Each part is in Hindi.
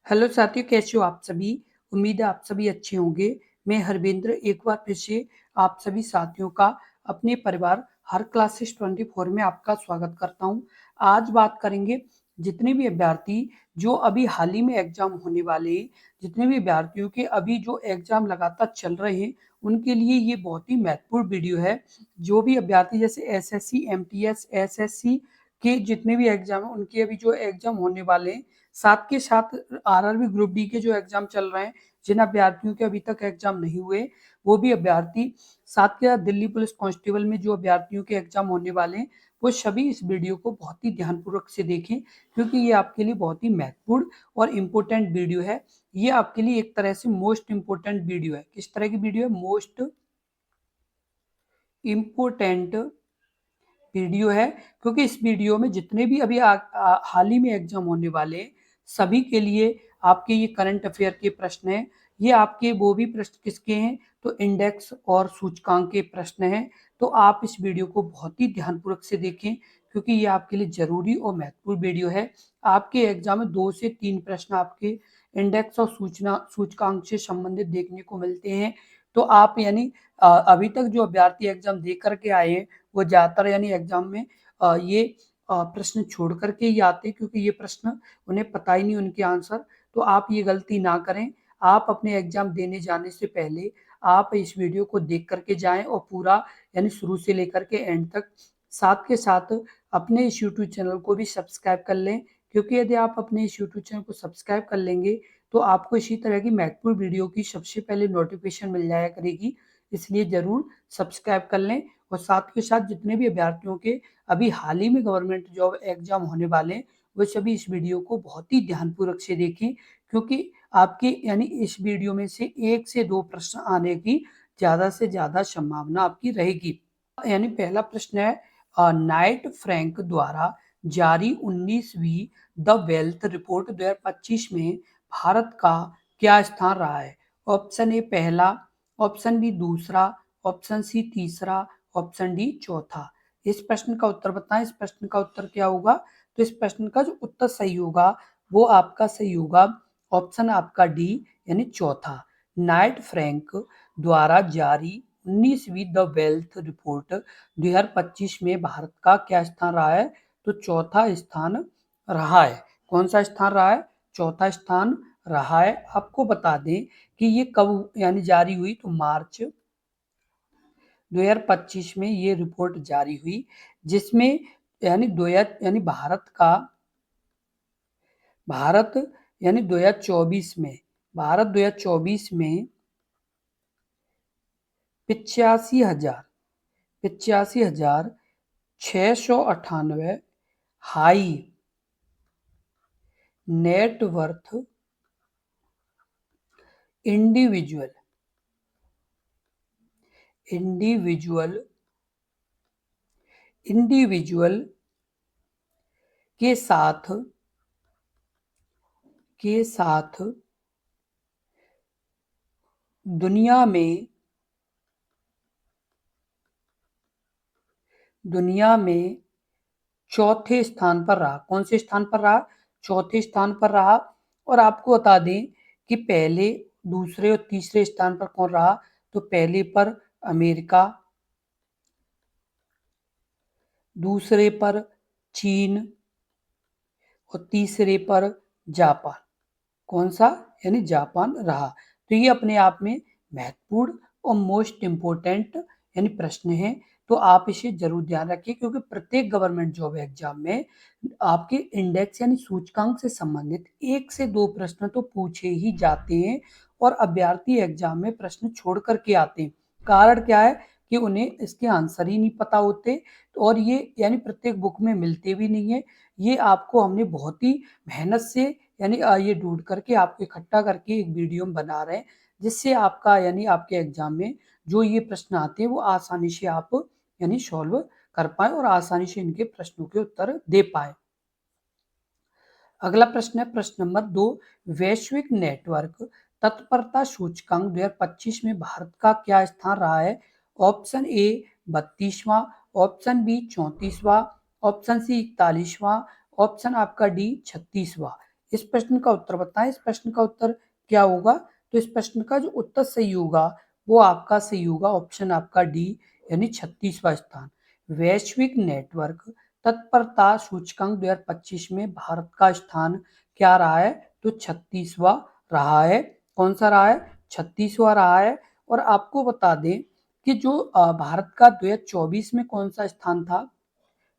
हेलो साथियों, कैसे हो आप सभी। उम्मीद है आप सभी अच्छे होंगे। मैं हरविंद्र एक बार फिर से आप सभी साथियों का अपने परिवार हर क्लासेस 24 में आपका स्वागत करता हूं। आज बात करेंगे जितने भी अभ्यर्थी जो अभी हाल ही में एग्जाम होने वाले हैं, जितने भी अभ्यर्थियों के अभी जो एग्जाम लगातार चल रहे हैं उनके लिए ये बहुत ही महत्वपूर्ण वीडियो है। जो भी अभ्यर्थी जैसे एसएससी, एमटीएस, एसएससी के जितने भी एग्जाम है उनके अभी जो एग्जाम होने वाले हैं, साथ के साथ आरआरबी ग्रुप डी के जो एग्जाम चल रहे हैं, जिन अभ्यर्थियों के अभी तक एग्जाम नहीं हुए वो भी अभ्यर्थी, साथ के साथ दिल्ली पुलिस कांस्टेबल में जो अभ्यर्थियों के एग्जाम होने वाले हैं वो सभी इस वीडियो को बहुत ही ध्यानपूर्वक से देखें, क्योंकि ये आपके लिए बहुत ही महत्वपूर्ण और इम्पोर्टेंट वीडियो है। ये आपके लिए एक तरह से मोस्ट इम्पोर्टेंट वीडियो है। किस तरह की वीडियो है? मोस्ट इम्पोर्टेंट वीडियो है, क्योंकि इस वीडियो में जितने भी अभी हाल ही में एग्जाम होने वाले सभी के लिए आपके ये करंट अफेयर के प्रश्न हैं। ये आपके वो भी प्रश्न किसके हैं? तो इंडेक्स और सूचकांक के प्रश्न हैं। तो आप इस वीडियो को बहुत ही ध्यानपूर्वक से देखें, क्योंकि ये आपके लिए जरूरी और महत्वपूर्ण वीडियो है। आपके एग्जाम में 2 से 3 प्रश्न आपके इंडेक्स और सूचकांक से संबंधित देखने को मिलते हैं। तो आप यानी अभी तक जो अभ्यर्थी एग्जाम दे करके आए हैं वो ज़्यादातर यानी एग्जाम में ये प्रश्न छोड़ करके ही आते हैं, क्योंकि ये प्रश्न उन्हें पता ही नहीं उनके आंसर। तो आप ये गलती ना करें। आप अपने एग्जाम देने जाने से पहले आप इस वीडियो को देख करके जाएं और पूरा यानी शुरू से लेकर के एंड तक, साथ के साथ अपने इस यूट्यूब चैनल को भी सब्सक्राइब कर लें, क्योंकि यदि आप अपने इस यूट्यूब चैनल को सब्सक्राइब कर लेंगे तो आपको इसी तरह की महत्वपूर्ण वीडियो की सबसे पहले नोटिफिकेशन मिल जाया करेगी। इसलिए जरूर सब्सक्राइब कर लें। और साथ के साथ जितने भी अभ्यर्थियों के अभी हाल ही में गवर्नमेंट जॉब एग्जाम होने वाले हैं वो सभी इस वीडियो को बहुत ही ध्यानपूर्वक से देखें, क्योंकि आपके यानी इस वीडियो में से 1 से 2 प्रश्न आने की ज़्यादा से ज़्यादा संभावना आपकी रहेगी। यानी पहला प्रश्न है, नाइट फ्रैंक द्वारा जारी 19वीं द वेल्थ रिपोर्ट 2025 में भारत का क्या स्थान रहा है? ऑप्शन ए पहला, ऑप्शन बी दूसरा, ऑप्शन सी तीसरा, ऑप्शन डी चौथा। इस प्रश्न का उत्तर बताएं। इस प्रश्न का उत्तर क्या होगा? तो इस प्रश्न का जो उत्तर सही होगा वो आपका सही होगा ऑप्शन आपका डी, यानी चौथा। नाइट फ्रैंक द्वारा जारी 19वीं द वेल्थ रिपोर्ट 2025 में भारत का क्या स्थान रहा है? तो चौथा स्थान रहा है। कौन सा स्थान रहा है? चौथा स्थान रहा है। आपको बता दें कि ये कब यानी जारी हुई? तो मार्च 2025 में ये रिपोर्ट जारी हुई, जिसमें यानी भारत यानी 2024 में 85,698 हाई नेटवर्थ इंडिविजुअल के साथ दुनिया में चौथे स्थान पर रहा। कौन से स्थान पर रहा? चौथे स्थान पर रहा। और आपको बता दें कि पहले, दूसरे और तीसरे स्थान पर कौन रहा? तो पहले पर अमेरिका, दूसरे पर चीन और तीसरे पर जापान। कौन सा? यानी जापान रहा। तो ये अपने आप में महत्वपूर्ण और मोस्ट इम्पोर्टेंट यानी प्रश्न है। तो आप इसे जरूर ध्यान रखिए, क्योंकि प्रत्येक गवर्नमेंट जॉब एग्जाम में आपके इंडेक्स यानी सूचकांक से संबंधित 1 से 2 प्रश्न तो पूछे ही जाते हैं, और अभ्यर्थी एग्जाम में प्रश्न छोड़ करके आते हैं। कारण क्या है? कि उन्हें इसके आंसर ही नहीं पता होते, और ये यानी प्रत्येक बुक में मिलते भी नहीं है। ये आपको हमने बहुत ही मेहनत से यानी ये ढूंढ करके आपको इकट्ठा करके एक वीडियो में बना रहे हैं, जिससे आपका यानी आपके एग्जाम में जो ये प्रश्न आते हैं वो आसानी से आप यानी सॉल्व कर पाए और आसानी से इनके प्रश्नों के उत्तर दे पाए। अगला प्रश्न है प्रश्न नंबर 2, वैश्विक नेटवर्क तत्परता सूचकांक 2025 में भारत का क्या स्थान रहा है? ऑप्शन ए 32वां, ऑप्शन बी 34वां, ऑप्शन सी 41वां, ऑप्शन आपका डी 36वां। इस प्रश्न का उत्तर बताएं। इस प्रश्न का उत्तर क्या होगा? तो इस प्रश्न का जो उत्तर सही होगा वो आपका सही होगा ऑप्शन आपका डी, यानी 36वां स्थान। वैश्विक नेटवर्क तत्परता सूचकांक 2025 में भारत का स्थान क्या रहा है? तो 36वां रहा है। कौन सा रहा है? 36वां रहा है। और आपको बता दें कि जो भारत का 2024 में कौन सा स्थान था?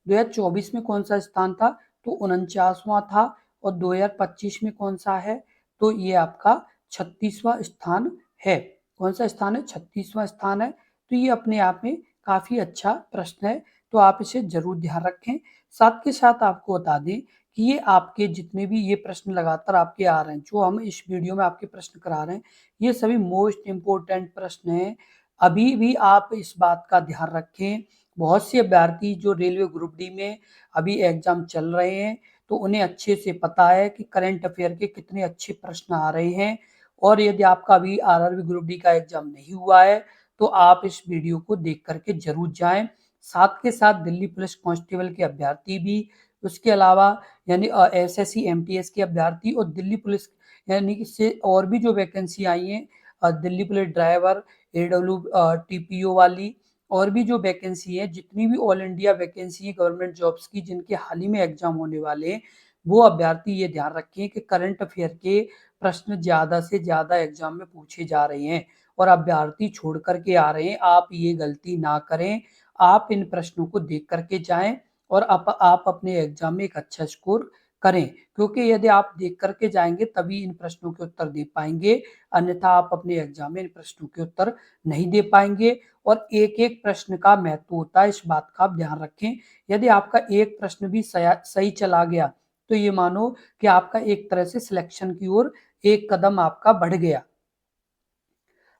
2024 में कौन सा स्थान था? तो 49वां था। और 2025 में कौन सा है? तो ये आपका 36वां स्थान है। कौन सा स्थान है? 36वां स्थान है। तो ये अपने आप में काफी अच्छा प्रश्न है, तो आप इसे जरूर ध्यान रखें। साथ के साथ आपको बता दें कि ये आपके जितने भी ये प्रश्न लगातार आपके आ रहे हैं, जो हम इस वीडियो में आपके प्रश्न करा रहे हैं, ये सभी मोस्ट इम्पोर्टेंट प्रश्न हैं। अभी भी आप इस बात का ध्यान रखें, बहुत से अभ्यर्थी जो रेलवे ग्रुप डी में अभी एग्जाम चल रहे हैं, तो उन्हें अच्छे से पता है कि करंट अफेयर के कितने अच्छे प्रश्न आ रहे हैं। और यदि आपका अभी आरआरबी ग्रुप डी का एग्जाम नहीं हुआ है, तो आप इस वीडियो को देख करके जरूर जाएं। साथ के साथ दिल्ली पुलिस कांस्टेबल के अभ्यर्थी भी, उसके अलावा यानी एसएससी एमटीएस के अभ्यर्थी और दिल्ली पुलिस यानी इससे और भी जो वैकेंसी आई हैं, दिल्ली पुलिस ड्राइवर, एडब्ल्यू टीपीओ वाली, और भी जो वैकेंसी है, जितनी भी ऑल इंडिया वैकेंसी है गवर्नमेंट जॉब्स की जिनके हाल ही में एग्जाम होने वाले हैं, वो अभ्यर्थी ये ध्यान रखें कि करंट अफेयर के प्रश्न ज्यादा से ज्यादा एग्जाम में पूछे जा रहे हैं और अभ्यर्थी छोड़ करके आ रहे हैं। आप ये गलती ना करें, आप इन प्रश्नों को देख करके जाएं और आप अपने एग्जाम में एक अच्छा स्कोर करें, क्योंकि यदि आप देख करके जाएंगे तभी इन प्रश्नों के उत्तर दे पाएंगे, अन्यथा आप अपने एग्जाम में इन प्रश्नों के उत्तर नहीं दे पाएंगे। और एक एक प्रश्न का महत्व होता है, इस बात का आप ध्यान रखें। यदि आपका एक प्रश्न भी सही चला गया, तो ये मानो कि आपका एक तरह से सिलेक्शन की ओर एक कदम आपका बढ़ गया।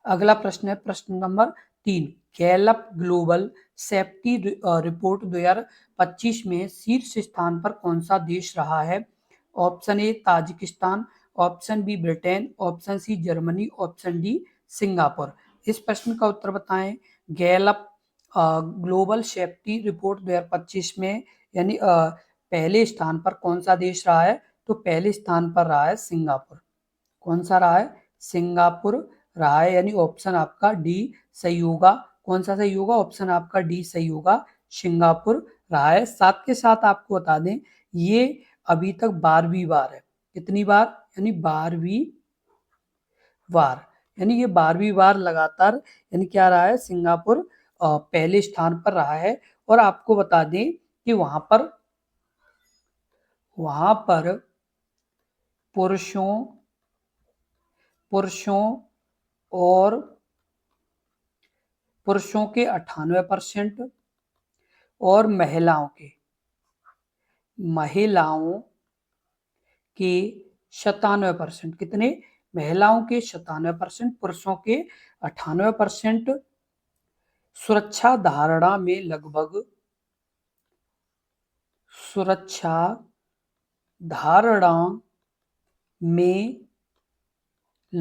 अगला प्रश्न है प्रश्न number 3। Gallup global safety report 2025 में शीर्ष स्थान पर कौन सा देश रहा है? Option A Tajikistan, option B Britain, option C Germany, option D Singapore. इस प्रश्न का उत्तर बताएं। गैलप ग्लोबल सेफ्टी रिपोर्ट 2025 में यानी पहले स्थान पर कौन सा देश रहा है? तो पहले स्थान पर रहा है सिंगापुर। कौन सा रहा है? सिंगापुर रहा है, यानी ऑप्शन आपका डी सही होगा। कौन सा सही होगा? ऑप्शन आपका डी सही होगा, सिंगापुर रहा है। साथ के साथ आपको बता दें ये अभी तक 12वीं बार है। कितनी बार? यानी 12वीं बार, यानी ये 12वीं बार लगातार यानी क्या रहा है? सिंगापुर पहले स्थान पर रहा है। और आपको बता दें कि वहां पर पुरुषों और पुरुषों के 98% और महिलाओं के 97%। कितने? महिलाओं के 97%, पुरुषों के 98%। सुरक्षा धारणा में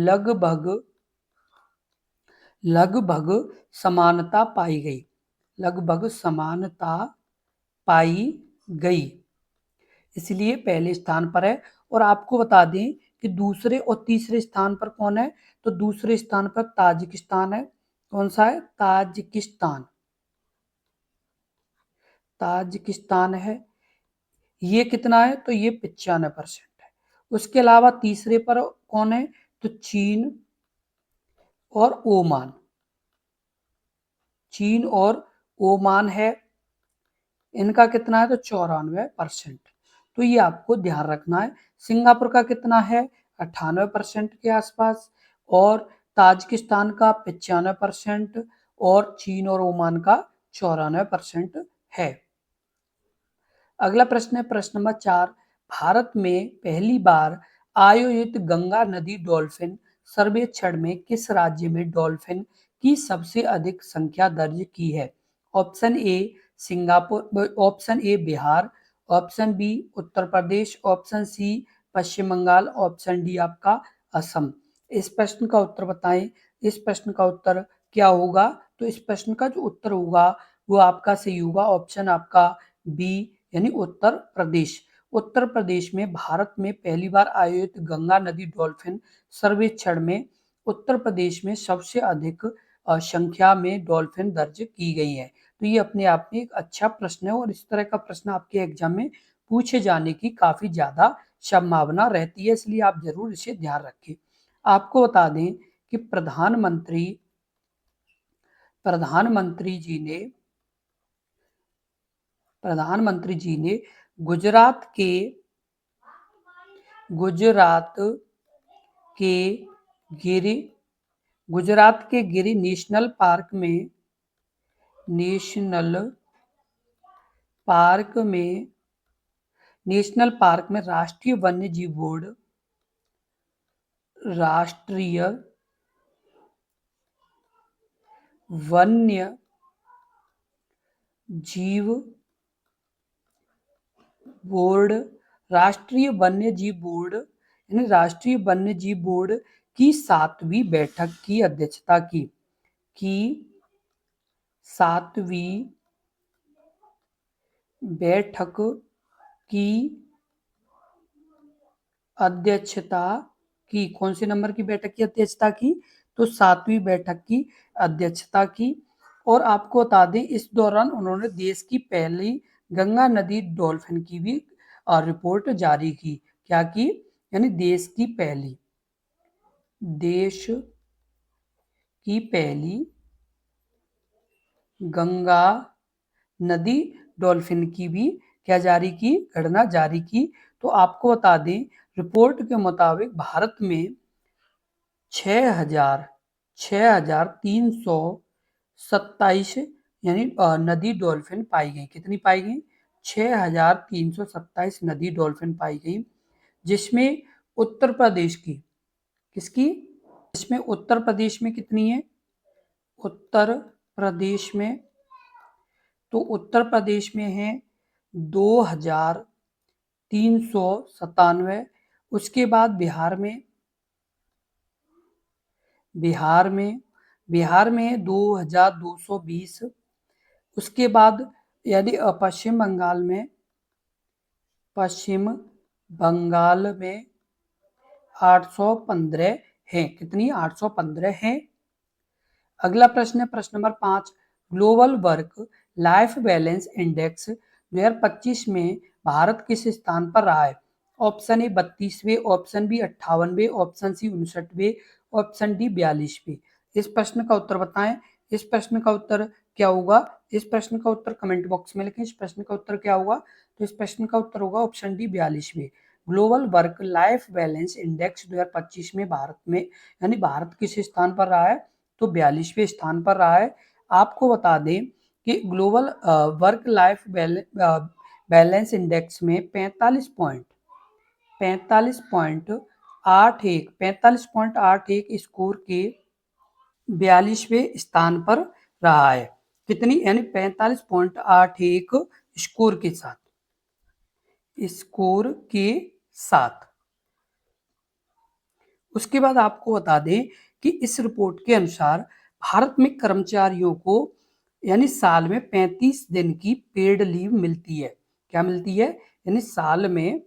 लगभग 'समानता पाई गई'। लगभग समानता पाई गई, इसलिए पहले स्थान पर है। और आपको बता दें कि दूसरे और तीसरे स्थान पर कौन है? तो दूसरे स्थान पर ताजिकिस्तान है। कौन सा है? ताजिकिस्तान है। ये कितना है? तो ये 95% है। उसके अलावा तीसरे पर कौन है? तो चीन और ओमान है। इनका कितना है? तो 94%। तो ये आपको ध्यान रखना है। सिंगापुर का कितना है? 98% के आसपास। और ताजिकिस्तान का 95% और चीन और ओमान का 94% है। अगला प्रश्न है प्रश्न नंबर 4। भारत में पहली बार आयोजित गंगा नदी डॉल्फिन सर्वेक्षण में किस राज्य में डॉल्फिन की सबसे अधिक संख्या दर्ज की है? Option A Singapore, option A Bihar, option B Uttar Pradesh, option C Paschim Bengal, option D आपका असम। इस प्रश्न का उत्तर बताएं। इस प्रश्न का उत्तर क्या होगा? तो इस प्रश्न का जो उत्तर होगा वो आपका सही होगा, ऑप्शन आपका बी यानी उत्तर प्रदेश। उत्तर प्रदेश में भारत में पहली बार आयोजित गंगा नदी डॉल्फिन सर्वेक्षण में उत्तर प्रदेश में सबसे अधिक संख्या में डॉल्फिन दर्ज की गई है। तो ये अपने आप में एक अच्छा प्रश्न है और इस तरह का प्रश्न आपके एग्जाम में पूछे जाने की काफी ज्यादा संभावना रहती है, इसलिए आप जरूर इसे ध्यान रखें। आपको बता दें कि प्रधानमंत्री जी ने गुजरात के गिरी नेशनल पार्क में राष्ट्रीय वन्य जीव बोर्ड राष्ट्रीय वन्य जीव बोर्ड की 7वीं बैठक की अध्यक्षता की कौन से नंबर की बैठक की अध्यक्षता की? तो 7वीं बैठक की अध्यक्षता की। और आपको बता दें इस दौरान उन्होंने देश की पहली गंगा नदी डॉल्फिन की भी रिपोर्ट जारी की। क्या की? यानी देश की पहली गंगा नदी डॉल्फिन की भी क्या जारी की? गणना जारी की। तो आपको बता दें रिपोर्ट के मुताबिक भारत में 6,327 यानी नदी डॉल्फिन पाई गई। कितनी पाई गई? 6,327 नदी डॉल्फिन पाई गई, जिसमें उत्तर प्रदेश की जिसमें उत्तर प्रदेश में कितनी है? उत्तर प्रदेश में है 2,397। उसके बाद बिहार में है 2,220। उसके बाद यदि पश्चिम बंगाल में 815 है। कितनी? 815 है। अगला प्रश्न है प्रश्न number 5। Global work life balance index 2025 में भारत किस स्थान पर रहा है? ऑप्शन ए 32वें, ऑप्शन बी 58वें, ऑप्शन सी 59वें, ऑप्शन डी 42वें। इस प्रश्न का उत्तर बताएं। इस प्रश्न का उत्तर क्या होगा? इस प्रश्न का उत्तर कमेंट बॉक्स में लिखें। इस प्रश्न का उत्तर क्या होगा? तो इस प्रश्न का उत्तर होगा ऑप्शन डी 42वें। Global work life balance index 2025 में भारत किस स्थान पर रहा है? तो 42वें स्थान पर रहा है। आपको बता दें कि global work life balance index में 45.81 स्कोर के 42वें स्थान पर रहा है। कितनी? यानी 45.81 स्कोर के साथ। उसके बाद आपको बता दें कि इस रिपोर्ट के अनुसार भारत में कर्मचारियों को यानी साल में 35 दिन की पेड लीव मिलती है। क्या मिलती है? यानी साल में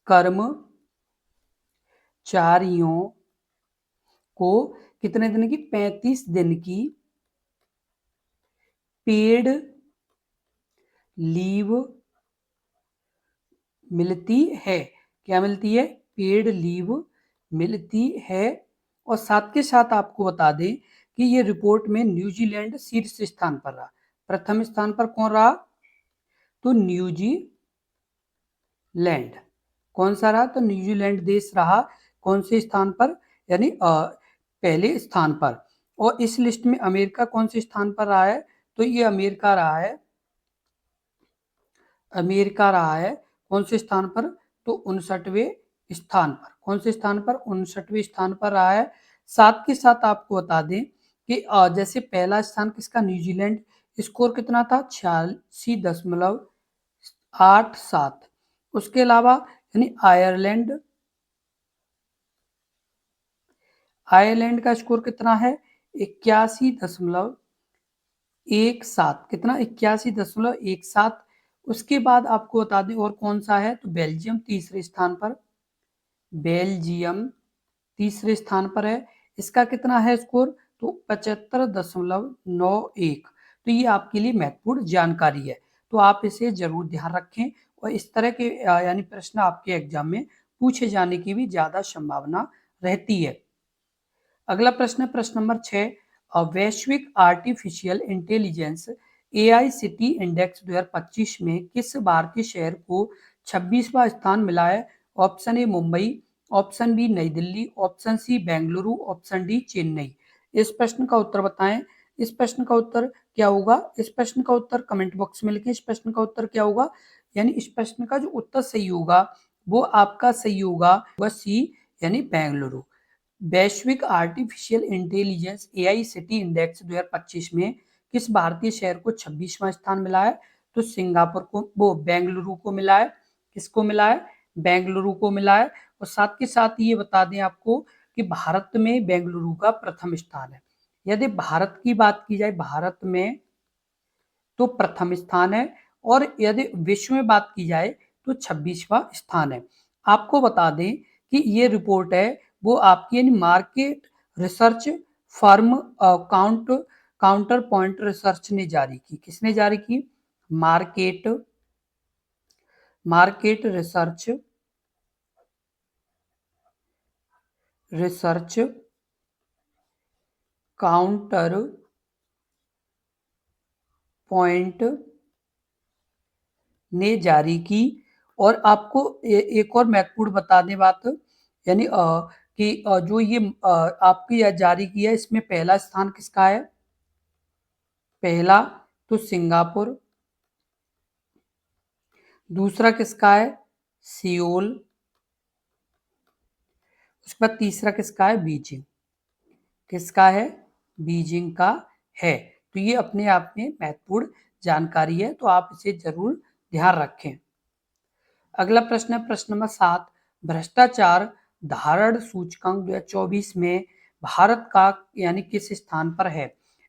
कर्मचारियों को कितने दिन की? 35 दिन की पेड लीव मिलती है। क्या मिलती है? पेड लीव मिलती है। और साथ के साथ आपको बता दें कि ये रिपोर्ट में न्यूजीलैंड शीर्ष स्थान पर रहा। प्रथम स्थान पर कौन रहा? तो न्यूजीलैंड। कौन सा रहा? तो न्यूजीलैंड देश रहा। कौन से स्थान पर? यानी पहले स्थान पर। और इस लिस्ट में अमेरिका कौन से स्थान पर रहा है? तो ये अमेरिका रहा है। कौन से स्थान पर? तो 59वें स्थान पर। कौन से स्थान पर? 59वें स्थान पर रहा है। साथ के साथ आपको बता दें कि जैसे पहला स्थान किसका? न्यूजीलैंड। स्कोर कितना था? 86.87। उसके अलावा यानी आयरलैंड का स्कोर कितना है? 81.17। कितना? 81.17। उसके बाद आपको बता दें और कौन सा है, तो बेल्जियम तीसरे स्थान पर, बेल्जियम तीसरे स्थान पर है। इसका कितना है स्कोर, तो 75.91। तो ये आपके लिए महत्वपूर्ण जानकारी है, तो आप इसे जरूर ध्यान रखें और इस तरह के यानी प्रश्न आपके एग्जाम में पूछे जाने की भी ज्यादा संभावना रहती है। अगला प्रश्न है प्रश्न नंबर 6, वैश्विक आर्टिफिशियल इंटेलिजेंस एआईसीटी इंडेक्स 2025 में किस भारतीय शहर को 26वां स्थान मिला है? Option A Mumbai, option B New Delhi, option C Bengaluru, option D Chennai. इस प्रश्न का उत्तर बताएं। इस प्रश्न का उत्तर क्या होगा? इस प्रश्न का उत्तर कमेंट बॉक्स में लिखें। इस प्रश्न का उत्तर क्या होगा, यानी इस प्रश्न का जो उत्तर सही होगा वो आपका सही होगा वह सी, यानी बेंगलुरु। वैश्विक आर्टिफिशियल इंटेलिजेंस एआईसीटी इंडेक्स 2025 में किस भारतीय शहर को 26वां स्थान मिला है? तो सिंगापुर को, वो बेंगलुरु को मिला है। किसको मिला है? बेंगलुरु को मिला है। और साथ के साथ ये बता दें आपको कि भारत में बेंगलुरु का प्रथम स्थान है। यदि भारत की बात की जाए, भारत में तो प्रथम स्थान है, और यदि विश्व में बात की जाए तो 26वां स्थान है। आपको बता दें कि ये रिपोर्ट है वो आपकी यानी market research firm counter point research ने जारी की। किसने जारी की? मार्केट रिसर्च काउंटर पॉइंट ने जारी की। और आपको एक और महत्वपूर्ण बता दें बात, यानी कि जो ये आपकी जारी किया है इसमें पहला स्थान किसका है? पहला तो सिंगापुर, दूसरा किसका है? सियोल, उसके बाद तीसरा किसका है? बीजिंग। किसका है? बीजिंग का है। तो ये अपने आप में महत्वपूर्ण जानकारी है, तो आप इसे जरूर ध्यान रखें। अगला प्रश्न है प्रश्न नंबर 7, भ्रष्टाचार धारण सूचकांक 2024 में भारत का यानी किस स्थान पर है?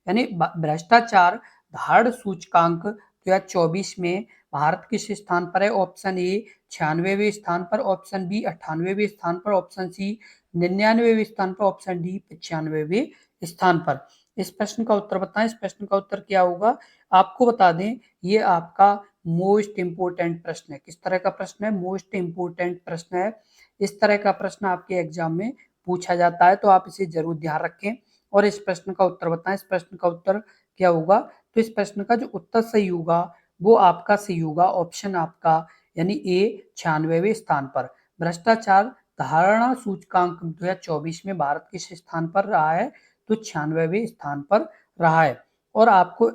यानी भ्रष्टाचार धारण सूचकांक 2024 में भारत किस स्थान पर है? ऑप्शन ए 96वें स्थान पर, ऑप्शन बी 98वें स्थान पर, ऑप्शन सी 99वें स्थान पर, ऑप्शन डी 95वें स्थान पर। इस प्रश्न का उत्तर बताएं। इस प्रश्न का उत्तर क्या होगा? आपको बता दें ये आपका मोस्ट इंपोर्टेंट प्रश्न है। किस तरह का प्रश्न है? मोस्ट इंपोर्टेंट प्रश्न है। इस तरह का प्रश्न आपके एग्जाम में पूछा जाता है, तो आप इसे जरूर ध्यान रखें और इस प्रश्न का उत्तर बताएं। इस प्रश्न का उत्तर क्या होगा? तो इस प्रश्न का जो उत्तर सही होगा वो आपका सही होगा ऑप्शन आपका यानी ए 96वें स्थान पर। भ्रष्टाचार धारणा सूचकांक 2024 में भारत किस स्थान पर रहा है? तो 96वें स्थान पर रहा है। और आपको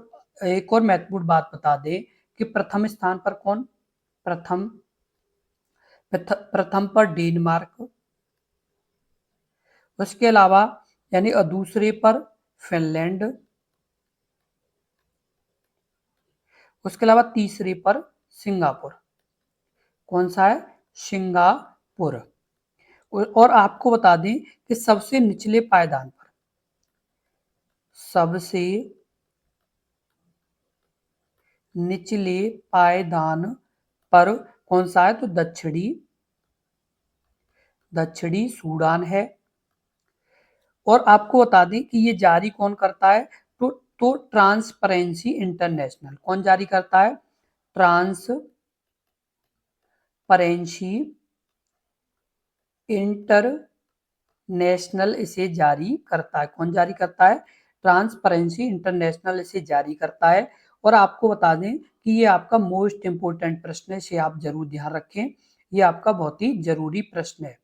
एक और महत्वपूर्ण बात बता दें कि प्रथम स्थान पर कौन? प्रथम पर डेनमार्क, उसके अलावा यानी दूसरे पर फिनलैंड, उसके अलावा तीसरे पर सिंगापुर। कौन सा है? सिंगापुर। और आपको बता दें कि सबसे निचले पायदान पर, सबसे निचले पायदान पर कौन सा है? तो दक्षिणी सूडान है। और आपको बता दें कि ये जारी कौन करता है? तो ट्रांसपेरेंसी इंटरनेशनल। कौन जारी करता है? ट्रांसपेरेंसी इंटरनेशनल इसे जारी करता है। कौन जारी करता है? ट्रांसपेरेंसी इंटरनेशनल इसे जारी करता है। और आपको बता दें कि ये आपका मोस्ट इंपोर्टेंट प्रश्न है, इसे आप जरूर ध्यान रखें, ये आपका बहुत ही जरूरी प्रश्न है।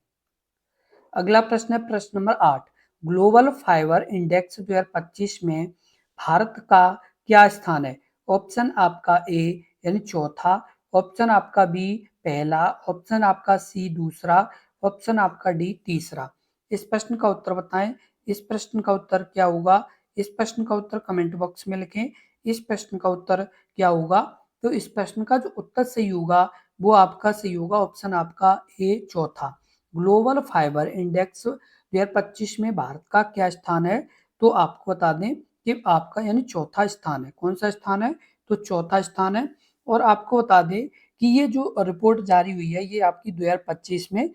अगला प्रश्न है प्रश्न नंबर 8, ग्लोबल फाइबर इंडेक्स 2025 में भारत का क्या स्थान है? ऑप्शन आपका ए यानी चौथा, ऑप्शन आपका बी पहला, ऑप्शन आपका सी दूसरा, ऑप्शन आपका डी तीसरा। इस प्रश्न का उत्तर बताएं। इस प्रश्न का उत्तर क्या होगा? इस प्रश्न का उत्तर कमेंट बॉक्स में लिखें। इस प्रश्न का उत्तर क्या होगा? तो इस प्रश्न का जो उत्तर सही होगा वो आपका सही होगा ऑप्शन आपका ए चौथा। ग्लोबल फाइबर इंडेक्स 2025 में भारत का क्या स्थान है? तो आपको बता दें कि आपका यानी चौथा स्थान है। कौन सा स्थान है? तो चौथा स्थान है। और आपको बता दें कि ये जो रिपोर्ट जारी हुई है ये आपकी 2025 में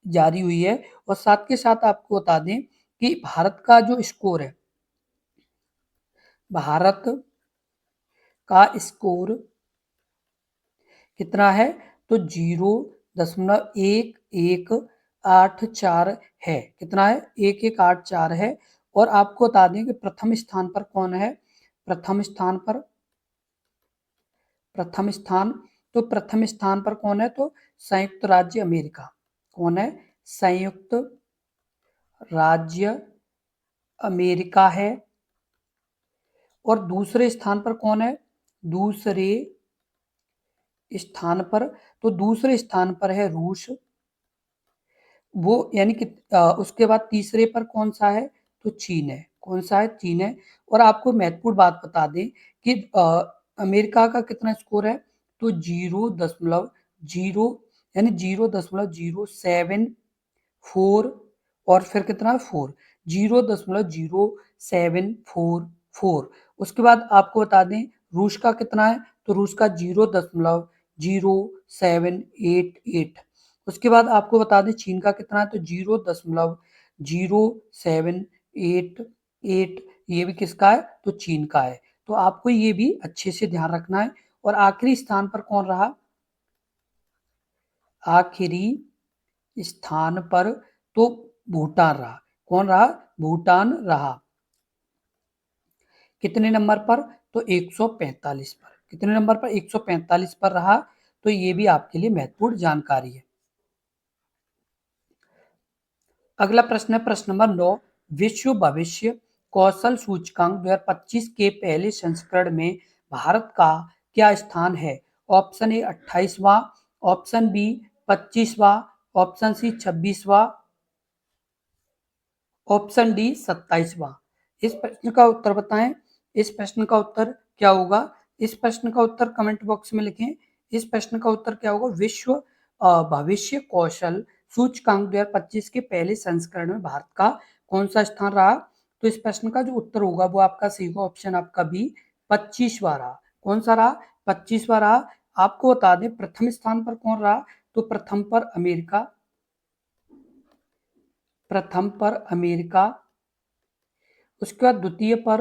जारी हुई है। और साथ के साथ आपको बता दें कि भारत का जो स्कोर है, भारत का स्कोर कितना है, तो 0.1184 है। कितना है, 1184 है। और आपको बता दें कि प्रथम स्थान पर कौन है, प्रथम स्थान पर कौन है, तो संयुक्त राज्य अमेरिका। कौन है, संयुक्त राज्य अमेरिका है। और दूसरे स्थान पर कौन है, दूसरे स्थान पर है रूस। वो यानी कि उसके बाद तीसरे पर कौन सा है, तो चीन है। कौन सा है, चीन है। और आपको महत्वपूर्ण बात बता दें कि अमेरिका का कितना स्कोर है, तो 0.0 यानी 0.074 और फिर कितना 4, 0.0744। उसके बाद आपको बता दें रूस का कितना है, तो रूस का 0.0788। उसके बाद आपको बता दें चीन का कितना है, तो 0.0788। ये भी किसका है, तो चीन का है। तो आपको ये भी अच्छे से ध्यान रखना है। और आखिरी स्थान पर कौन रहा, आखिरी स्थान पर तो भूटान रहा। कौन रहा, भूटान रहा। कितने नंबर पर, तो 145 पर। कितने नंबर पर, 145 पर रहा। तो ये भी आपके लिए महत्वपूर्ण जानकारी है। अगला प्रश्न है प्रश्न नंबर 9। विश्व भविष्य कौशल सूचकांक 2025 के पहले संस्करण में भारत का क्या स्थान है। ऑप्शन ए 28वां, ऑप्शन बी 25वां, ऑप्शन सी 26वां, ऑप्शन डी 27वां। इस प्रश्न का उत्तर बताएं। इस प्रश्न का उत्तर क्या होगा, इस प्रश्न का उत्तर कमेंट बॉक्स में लिखें। इस प्रश्न का उत्तर क्या होगा, विश्व भविष्य कौशल सूचकांक 2025 के पहले संस्करण में भारत का कौन सा स्थान रहा। तो इस प्रश्न का जो उत्तर होगा वो आपका सही होगा, ऑप्शन आपका बी 25वां रहा। कौन सा रहा, 25वां रहा। आपको बता दें प्रथम स्थान पर कौन रहा, तो प्रथम पर अमेरिका, प्रथम पर अमेरिका। उसके बाद द्वितीय पर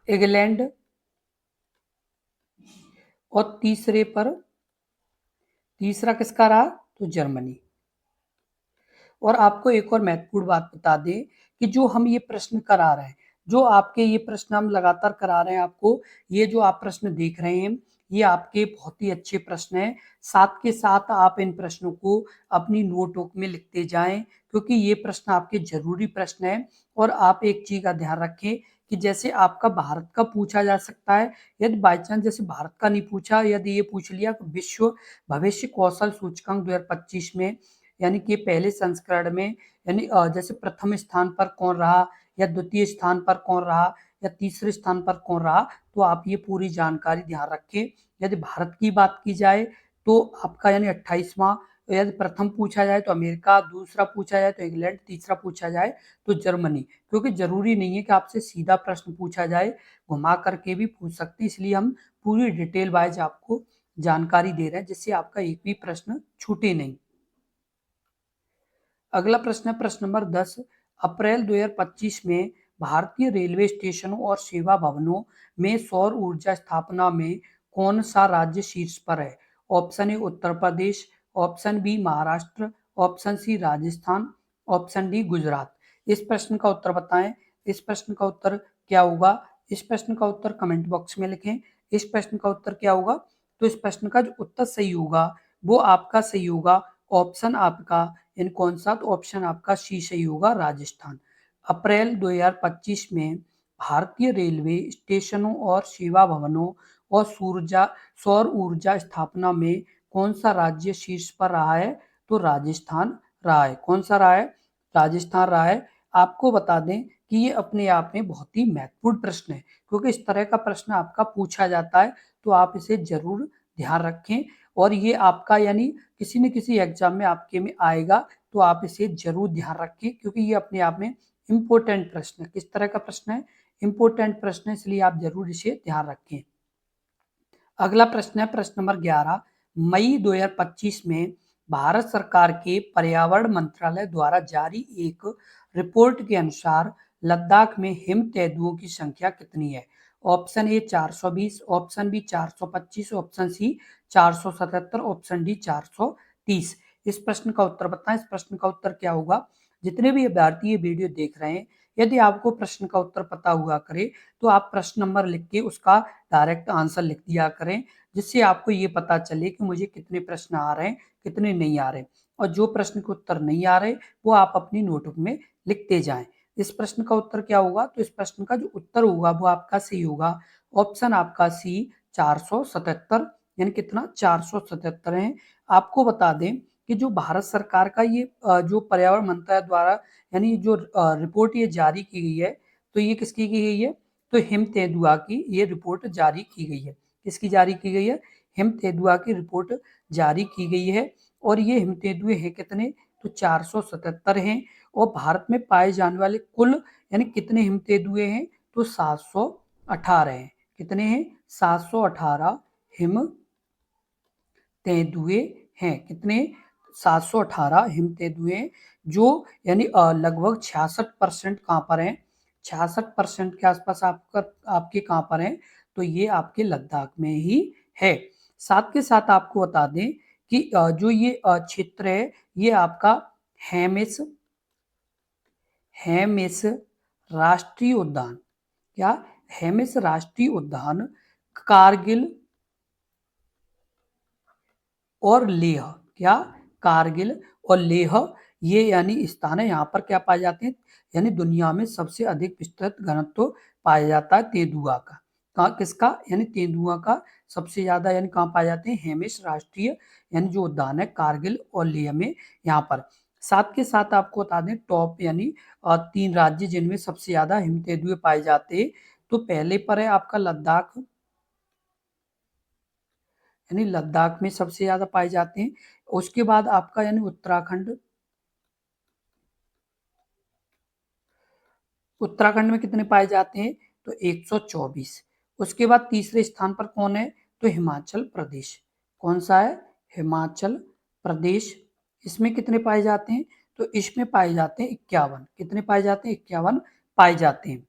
इंग्लैंड और तीसरा किसका रहा, तो जर्मनी। और आपको एक और महत्वपूर्ण बात बता दें कि जो हम ये प्रश्न करा रहे हैं, जो आपके ये प्रश्न हम लगातार करा रहे हैं आपको, ये जो आप प्रश्न देख रहे हैं ये आपके बहुत ही अच्छे प्रश्न हैं। साथ के साथ आप इन प्रश्नों को अपनी नोटबुक में लिखते जाएं, क्योंकि ये प्रश्न आपके जरूरी प्रश्न है। और आप एक चीज का ध्यान रखें कि जैसे आपका भारत का पूछा जा सकता है, यदि बाई चांस जैसे भारत का नहीं पूछा, यदि ये पूछ लिया कि विश्व भविष्य कौशल सूचकांक 2025 में यानी कि पहले संस्करण में यानी जैसे प्रथम स्थान पर कौन रहा, या द्वितीय स्थान पर कौन रहा, या तीसरे स्थान पर कौन रहा, तो आप ये पूरी जानकारी ध्यान रखें। यदि भारत की बात की जाए तो आपका यानी 28वां, यदि प्रथम पूछा जाए तो अमेरिका, दूसरा पूछा जाए तो इंग्लैंड, तीसरा पूछा जाए तो जर्मनी। क्योंकि जरूरी नहीं है कि आपसे सीधा प्रश्न पूछा जाए, घुमा करके भी पूछ सकते, इसलिए हम पूरी डिटेल वाइज आपको जानकारी दे रहे हैं जिससे आपका एक भी प्रश्न छूटे नहीं। अगला प्रश्न है प्रश्न नंबर 10। अप्रैल 2025 में भारतीय रेलवे स्टेशनों और सेवा भवनों में सौर ऊर्जा स्थापना में कौन सा राज्य शीर्ष पर है। Option A Uttar Pradesh, option B Maharashtra, option C Rajasthan, option D Gujarat. इस प्रश्न का उत्तर बताएं। इस प्रश्न का उत्तर क्या होगा, इस प्रश्न का उत्तर कमेंट बॉक्स में लिखें। इस प्रश्न का उत्तर क्या होगा, तो इस प्रश्न का जो उत्तर सही होगा वो आपका सही होगा, ऑप्शन आपका इन कौन सा, तो ऑप्शन आपका सी सही होगा, राजस्थान। अप्रैल 2025 में भारतीय रेलवे स्टेशनों और सेवा भवनों और सौर ऊर्जा स्थापना में कौन सा राज्य शीर्ष पर रहा है, तो राजस्थान रहा है। कौन सा रहा है, राजस्थान रहा है। आपको बता दें कि ये अपने आप में बहुत ही महत्वपूर्ण प्रश्न है, क्योंकि इस तरह का प्रश्न आपका पूछा जाता है, तो आप इसे जरूर ध्यान रखें। और ये आपका यानी किसी न किसी एग्जाम में आपके में आएगा, तो आप इसे जरूर ध्यान रखें, क्योंकि ये अपने आप में इम्पोर्टेंट प्रश्न है। किस तरह का प्रश्न है, इम्पोर्टेंट प्रश्न है, इसलिए आप जरूर इसे ध्यान रखें। अगला प्रश्न है प्रश्न नंबर 11। मई 2025 में भारत सरकार के पर्यावरण मंत्रालय द्वारा जारी एक रिपोर्ट के अनुसार लद्दाख में हिम तेंदुओं की संख्या कितनी है? Option A 420, option B 425, option C 477, option D 430। इस प्रश्न का उत्तर बताएं। इस प्रश्न का उत्तर क्या होगा? जितने भी विद्यार्थी ये वीडियो देख रहे हैं, यदि आपको प्रश्न का उत्तर पता हुआ करे तो आप प्रश्न नंबर लिख के उसका डायरेक्ट आंसर लिख दिया करें, जिससे आपको ये पता चले कि मुझे कितने प्रश्न आ रहे हैं, कितने नहीं आ रहे। और जो प्रश्न के उत्तर नहीं आ रहे वो आप अपनी नोटबुक में लिखते जाएं। इस प्रश्न का उत्तर क्या होगा? तो इस प्रश्न का जो उत्तर होगा वो आपका सी होगा। ऑप्शन आपका सी 477, यानी कितना? 477 है। आपको बता दें कि जो भारत सरकार का ये जो पर्यावरण मंत्रालय द्वारा यानी जो रिपोर्ट ये जारी की गई है, तो ये किसकी की गई है? तो हिम तेंदुआ की ये रिपोर्ट जारी की गई है। किसकी जारी की गई है? हिम तेंदुआ की रिपोर्ट जारी की गई है। और ये हिम तेंदुए हैं कितने? तो 477 हैं। और भारत में पाए जाने वाले कुल यानी कितने हिम तेंदुए हैं? तो 718 हैं। कितने हैं? 718 हिम तेंदुए हैं। कितने? 718 हिम तेंदुए हैं, जो यानी लगभग 66% कहाँ पर हैं? 66% के आसपास आपके कहाँ पर हैं? तो ये आपके लद्दाख में ही है। साथ के साथ आपको बता दें कि जो ये क्षेत्र है ये आपका हेमिस हेमिस राष्ट्रीय उद्यान, क्या? हेमिस राष्ट्रीय उद्यान कारगिल और लेह, क्या? कारगिल और लेह ये यानी स्थान है। यहाँ पर क्या पाए जाते हैं? यानी दुनिया में सबसे अधिक विस्तृत घनत्व पाया जाता है तेंदुआ का। कहाँ? किसका? यानी तेंदुआ का सबसे ज्यादा यानी कहाँ पाए जाते हैं? हेमिस राष्ट्रीय यानी जो उद्यान है कारगिल और लेह में, यहाँ पर। साथ के साथ आपको बता दें टॉप यानी 3 राज्य जिनमें सबसे ज्यादा हिम तेंदुए पाए जाते हैं। तो पहले पर है आपका लद्दाख, यानी लद्दाख में सबसे ज्यादा पाए जाते हैं। उसके बाद आपका यानी उत्तराखंड, उत्तराखंड में कितने पाए जाते हैं? तो 124। उसके बाद तीसरे स्थान पर कौन है? तो हिमाचल प्रदेश। कौन सा है? हिमाचल प्रदेश। इसमें कितने पाए जाते हैं? तो इसमें पाए जाते हैं 51। कितने पाए जाते हैं? 51 पाए जाते हैं।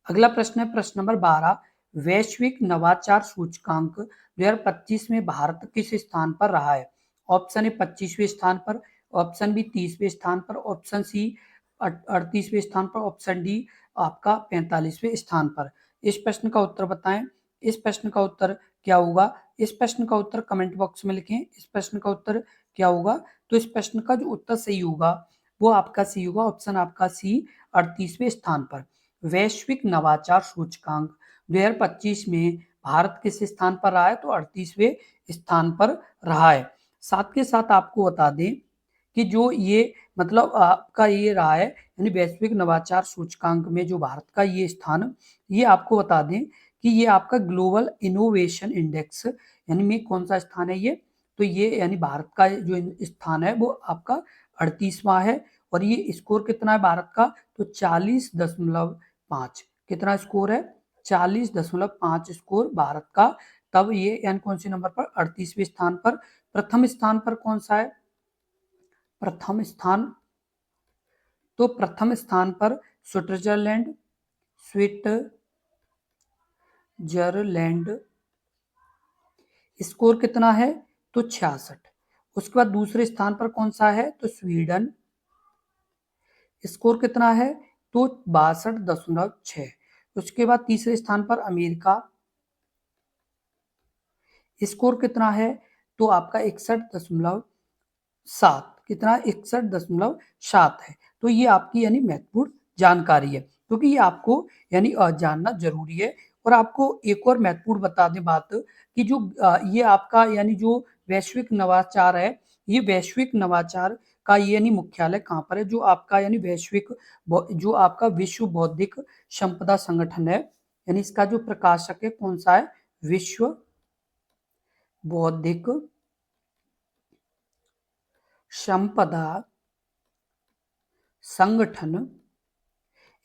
अगला प्रश्न है प्रश्न नंबर 12। वैश्विक नवाचार सूचकांक 2025 में भारत किस स्थान पर रहा है? ऑप्शन ए 25वें स्थान पर, ऑप्शन बी 30वें स्थान पर, ऑप्शन सी 38वें स्थान पर, ऑप्शन डी आपका 45वें स्थान पर। इस प्रश्न का उत्तर बताएं। इस प्रश्न का उत्तर क्या होगा? इस प्रश्न का उत्तर कमेंट बॉक्स में लिखें। इस प्रश्न का उत्तर क्या होगा? तो इस प्रश्न का जो उत्तर सही होगा वो आपका सी होगा। ऑप्शन आपका सी 38वें स्थान पर। वैश्विक नवाचार सूचकांक 2025 में भारत किस स्थान पर रहा है? तो 38वें स्थान पर रहा है। साथ के साथ आपको बता दें कि जो ये मतलब आपका ये रहा है यानी वैश्विक नवाचार सूचकांक में जो भारत का ये स्थान, ये आपको बता दें कि ये आपका ग्लोबल इनोवेशन इंडेक्स यानी में कौन सा स्थान है ये? तो ये यानी भारत का जो स्थान है वो आपका 38वां है। और ये स्कोर कितना है भारत का? तो 40.5। कितना स्कोर है? 40.5 स्कोर भारत का। तब ये यानी कौन से नंबर पर? 38वें स्थान पर। प्रथम स्थान पर कौन सा है? प्रथम स्थान, तो प्रथम स्थान पर स्विट्जरलैंड, स्विट्जरलैंड। स्कोर कितना है? तो 66। उसके बाद दूसरे स्थान पर कौन सा है? तो स्वीडन। स्कोर कितना है? तो 62.6। उसके बाद तीसरे स्थान पर अमेरिका। स्कोर कितना है? तो आपका 61.7। कितना? 61.7 है। तो ये आपकी यानी महत्वपूर्ण जानकारी है, क्योंकि ये आपको यानी जानना जरूरी है। और आपको एक और महत्वपूर्ण बता दें बात कि जो ये आपका यानी जो वैश्विक नवाचार है, ये वैश्विक नवाचार का ये यानी मुख्यालय कहाँ पर है? जो आपका यानी वैश्विक जो आपका विश्व बौद्धिक संपदा संगठन है, यानी इसका जो प्रकाशक है कौन सा है? विश्व बौद्धिक संपदा संगठन।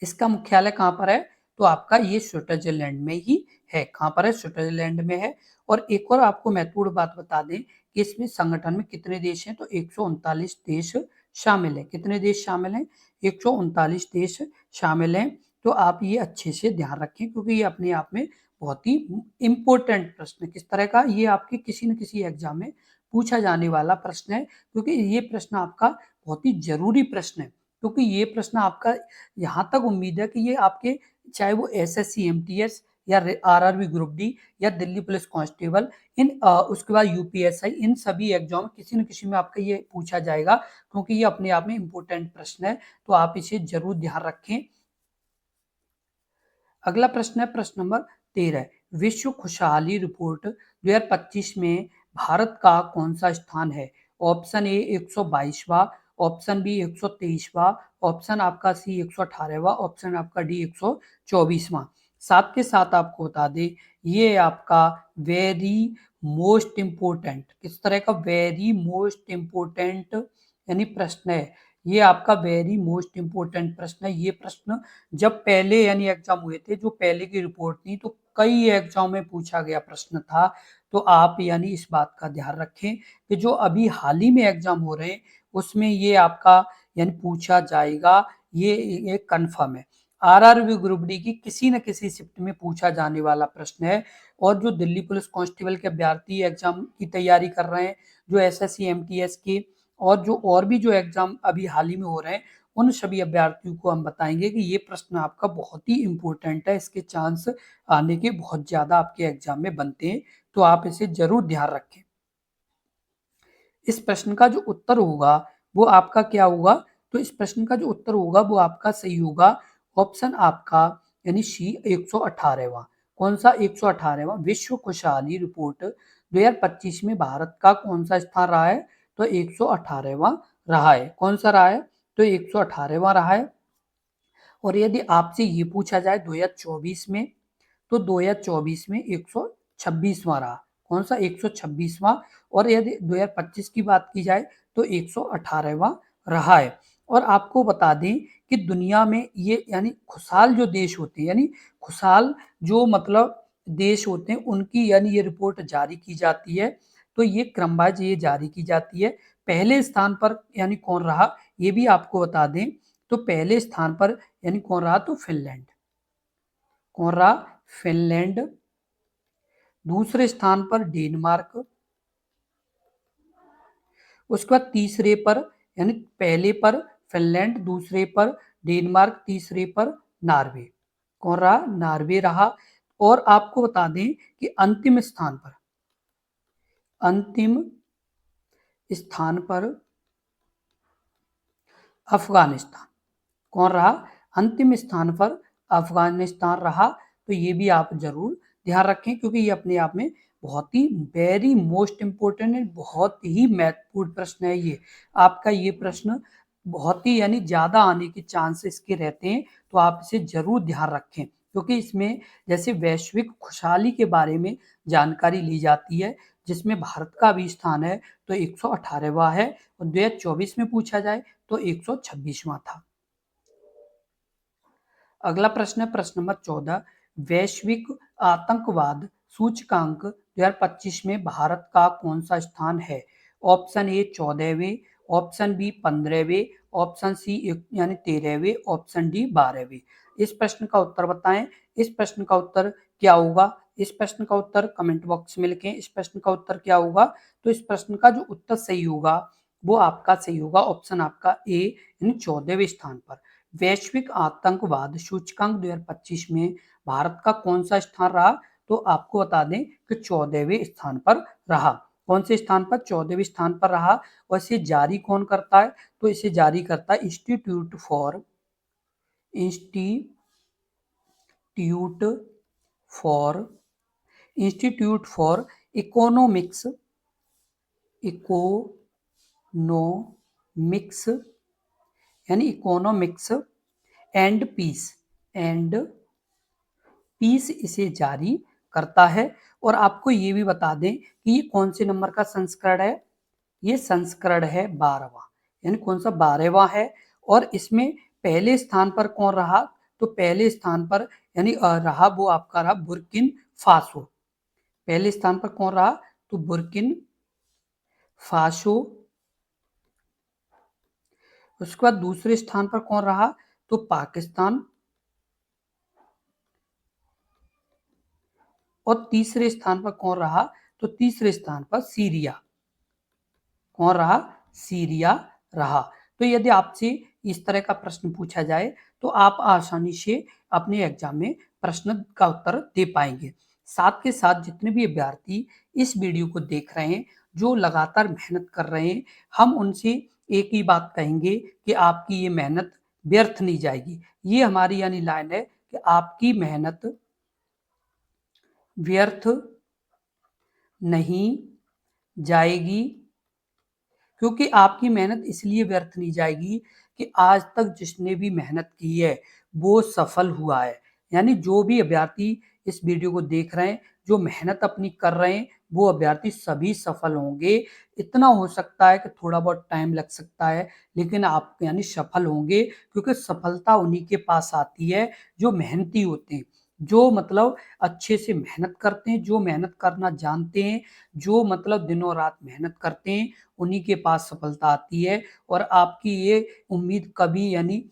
इसका मुख्यालय कहाँ पर है? तो आपका ये स्विट्जरलैंड में ही है। कहाँ पर है? स्विट्जरलैंड में है। और एक और आपको महत्वपूर्ण बात बता दें कि इसमें संगठन में कितने देश हैं, तो 139 देश शामिल हैं। कितने देश शामिल हैं? 139 देश शामिल हैं। तो आप ये अच्छे से ध्यान रखें, क्योंकि ये अपने आप में बहुत ही इम्पोर्टेंट प्रश्न है। किस तरह का? ये आपके किसी न किसी एग्जाम में पूछा जाने वाला प्रश्न है, क्योंकि ये प्रश्न आपका बहुत ही जरूरी प्रश्न है। क्योंकि ये प्रश्न आपका, यहाँ तक उम्मीद है कि ये आपके, चाहे वो SSC MTS या RRB ग्रुप डी या दिल्ली पुलिस कांस्टेबल, उसके बाद UPSI, इन सभी एग्जाम किसी न किसी में आपका ये पूछा जाएगा, क्योंकि ये अपने आप में इम्पोर्टेंट प्रश्न है। तो आप इसे जरूर ध्यान रखें। अगला प्रश्न है प्रश्न नंबर 13। विश्व खुशहाली रिपोर्ट 2025 में भारत का कौन सा स्थान है? ऑप्शन ए 122वां, ऑप्शन बी 123वां, ऑप्शन आपका सी 118वां, ऑप्शन आपका डी 124वां। साथ के साथ आपको बता दें, ये आपका वेरी मोस्ट इम्पोर्टेंट, किस तरह का? वेरी मोस्ट इम्पोर्टेंट यानी प्रश्न है। ये आपका वेरी मोस्ट इम्पोर्टेंट प्रश्न है। ये प्रश्न जब पहले यानी एग्जाम हुए थे, जो पहले की रिपोर्ट थी, तो कई एग्जाम में पूछा गया प्रश्न था। तो आप यानी इस बात का ध्यान रखें कि जो अभी हाल ही में एग्जाम हो रहे हैं, उसमें ये आपका यानी पूछा जाएगा, ये कंफर्म है। RRB ग्रुप डी की किसी न किसी शिफ्ट में पूछा जाने वाला प्रश्न है। और जो दिल्ली पुलिस कांस्टेबल के अभ्यर्थी एग्जाम की तैयारी कर रहे हैं, जो SSC MTS के और भी जो एग्जाम अभी हाल ही में हो रहे हैं, उन सभी अभ्यर्थियों को हम बताएंगे कि ये प्रश्न आपका बहुत ही इंपॉर्टेंट है। इसके चांस आने के बहुत ज्यादा आपके एग्जाम में बनते हैं। तो आप इसे जरूर ध्यान रखें। इस प्रश्न का जो उत्तर होगा वो आपका क्या होगा? तो इस प्रश्न का जो उत्तर होगा वो आपका सही होगा, ऑप्शन आपका यानी सी 118वां। कौन सा? 118वां। विश्व खुशहाली रिपोर्ट 2025 में भारत का कौन सा स्थान रहा है? तो 118वां रहा है। कौन सा रहा है? तो 118वां रहा है। और यदि आपसे ये पूछा जाए 2024 में, तो 2024 में 126वां रहा। कौन सा? 126वां। और यदि 2025 की बात की जाए तो 118वां रहा है। और आपको बता दें कि दुनिया में ये यानी खुशहाल जो देश होते हैं, यानी खुशहाल जो मतलब देश होते हैं, उनकी यानी ये रिपोर्ट जारी की जाती है। तो ये क्रमवाइज ये जारी की जाती है। पहले स्थान पर यानी कौन रहा, ये भी आपको बता दें। तो पहले स्थान पर यानी कौन रहा? तो फिनलैंड। कौन रहा? फिनलैंड। दूसरे स्थान पर डेनमार्क। उसके बाद तीसरे पर यानी पहले पर फिनलैंड, दूसरे पर डेनमार्क, तीसरे पर नॉर्वे। कौन रहा? नॉर्वे रहा। और आपको बता दें कि अंतिम स्थान पर अफगानिस्तान। कौन रहा? अंतिम स्थान पर अफगानिस्तान रहा। तो ये भी आप जरूर ध्यान रखें, क्योंकि ये अपने आप में बहुत ही वेरी मोस्ट इम्पोर्टेंट है, बहुत ही महत्वपूर्ण प्रश्न है। ये आपका ये प्रश्न बहुत ही यानी ज्यादा आने के चांसेस के रहते हैं। तो आप इसे जरूर ध्यान रखें, क्योंकि इसमें जैसे वैश्विक खुशहाली के बारे में जानकारी ली जाती है, जिसमें भारत का भी स्थान है, तो 118वां है। और 2024 में पूछा जाए तो 126वां था। अगला प्रश्न है प्रश्न नंबर 14। वैश्विक आतंकवाद सूचकांक 2025 में भारत का कौन सा स्थान है? ऑप्शन ए 14वें, ऑप्शन बी 15वें, ऑप्शन सी यानी 13वें, ऑप्शन डी 12वें। इस प्रश्न का उत्तर बताएं। इस प्रश्न का उत्तर क्या होगा? इस प्रश्न का उत्तर कमेंट बॉक्स में लिखें। इस प्रश्न का उत्तर क्या होगा? तो इस प्रश्न का जो उत्तर सही होगा वो आपका सही होगा, ऑप्शन आपका ए यानी 14वें स्थान पर। वैश्विक आतंकवाद सूचकांक 2025 में भारत का कौन सा स्थान रहा? तो आपको बता दें कि 14वें स्थान पर रहा। कौन से स्थान पर? 14वें स्थान पर रहा। और इसे जारी कौन करता है? तो इसे जारी करता है इंस्टीट्यूट फॉर इकोनॉमिक्स यानी इकोनॉमिक्स एंड पीस इसे जारी करता है। और आपको ये भी बता दें कि ये कौन से नंबर का संस्करण है? ये संस्करण है 12वां, यानी कौन सा? 12वां है। और इसमें पहले स्थान पर कौन रहा? तो पहले स्थान पर यानी रहा वो आपका रहा बुर्किन फासो। पहले स्थान पर कौन रहा? तो बुर्किन फासो। उसके बाद दूसरे स्थान पर कौन रहा? तो पाकिस्तान। और तीसरे स्थान पर कौन रहा? तो तीसरे स्थान पर सीरिया। कौन रहा? सीरिया रहा। तो यदि आपसे इस तरह का प्रश्न पूछा जाए तो आप आसानी से अपने एग्जाम में प्रश्न का उत्तर दे पाएंगे। साथ के साथ जितने भी अभ्यर्थी इस वीडियो को देख रहे हैं, जो लगातार मेहनत कर रहे हैं, हम उनसे एक ही बात कहेंगे कि आपकी ये मेहनत व्यर्थ नहीं जाएगी। ये हमारी यानी लाइन है कि आपकी मेहनत व्यर्थ नहीं जाएगी, क्योंकि आपकी मेहनत इसलिए व्यर्थ नहीं जाएगी कि आज तक जिसने भी मेहनत की है वो सफल हुआ है। यानी जो भी अभ्यर्थी इस वीडियो को देख रहे हैं, जो मेहनत अपनी कर रहे हैं, वो अभ्यर्थी सभी सफल होंगे। इतना हो सकता है कि थोड़ा बहुत टाइम लग सकता है, लेकिन आप यानी सफल होंगे, क्योंकि सफलता उन्हीं के पास आती है जो मेहनती होते हैं, जो मतलब अच्छे से मेहनत करते हैं, जो मेहनत करना जानते हैं, जो मतलब दिनों रात मेहनत करते हैं, उन्हीं के पास सफलता आती है। और आपकी ये उम्मीद कभी यानी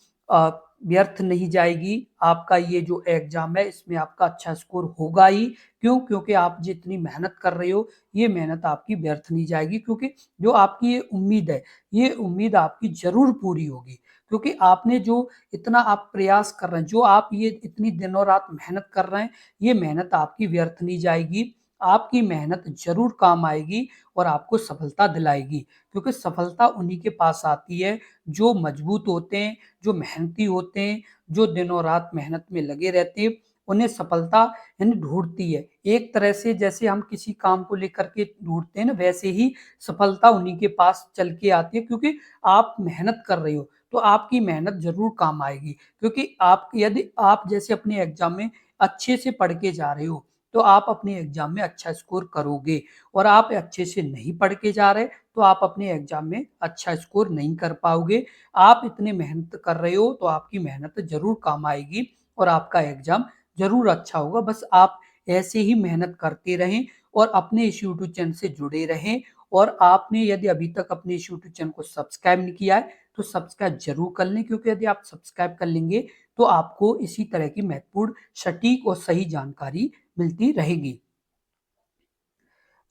व्यर्थ नहीं जाएगी। आपका ये जो एग्जाम है इसमें आपका अच्छा स्कोर होगा ही। क्यों? क्योंकि आप जितनी मेहनत कर रहे हो, ये मेहनत आपकी व्यर्थ नहीं जाएगी, क्योंकि जो आपकी ये उम्मीद है, ये उम्मीद आपकी जरूर पूरी होगी। क्योंकि आपने जो इतना आप प्रयास कर रहे हैं, जो आप ये इतनी दिनों रात मेहनत कर रहे हैं, ये मेहनत आपकी व्यर्थ नहीं जाएगी। आपकी मेहनत जरूर काम आएगी और आपको सफलता दिलाएगी, क्योंकि सफलता उन्हीं के पास आती है जो मजबूत होते हैं, जो मेहनती होते हैं, जो दिनों रात मेहनत में लगे रहते हैं। उन्हें सफलता यानी ढूंढती है। एक तरह से जैसे हम किसी काम को लेकर के ढूंढते हैं ना, वैसे ही सफलता उन्हीं के पास चल के आती है, क्योंकि आप मेहनत कर रहे हो तो आपकी मेहनत जरूर काम आएगी। क्योंकि आप यदि आप जैसे अपने एग्जाम में अच्छे से पढ़ के जा रहे हो, तो आप अपने एग्जाम में अच्छा स्कोर करोगे। और आप अच्छे से नहीं पढ़ के जा रहे तो आप अपने एग्जाम में अच्छा स्कोर नहीं कर पाओगे। आप इतने मेहनत कर रहे हो तो आपकी मेहनत जरूर काम आएगी और आपका एग्जाम जरूर अच्छा होगा। बस आप ऐसे ही मेहनत करते रहें और अपने इस यूट्यूब चैनल से जुड़े रहें। और आपने यदि अभी तक अपने इस यूट्यूब चैनल को सब्सक्राइब नहीं किया है तो सब्सक्राइब जरूर कर लें, क्योंकि यदि आप सब्सक्राइब कर लेंगे तो आपको इसी तरह की महत्वपूर्ण, सटीक और सही जानकारी मिलती रहेगी।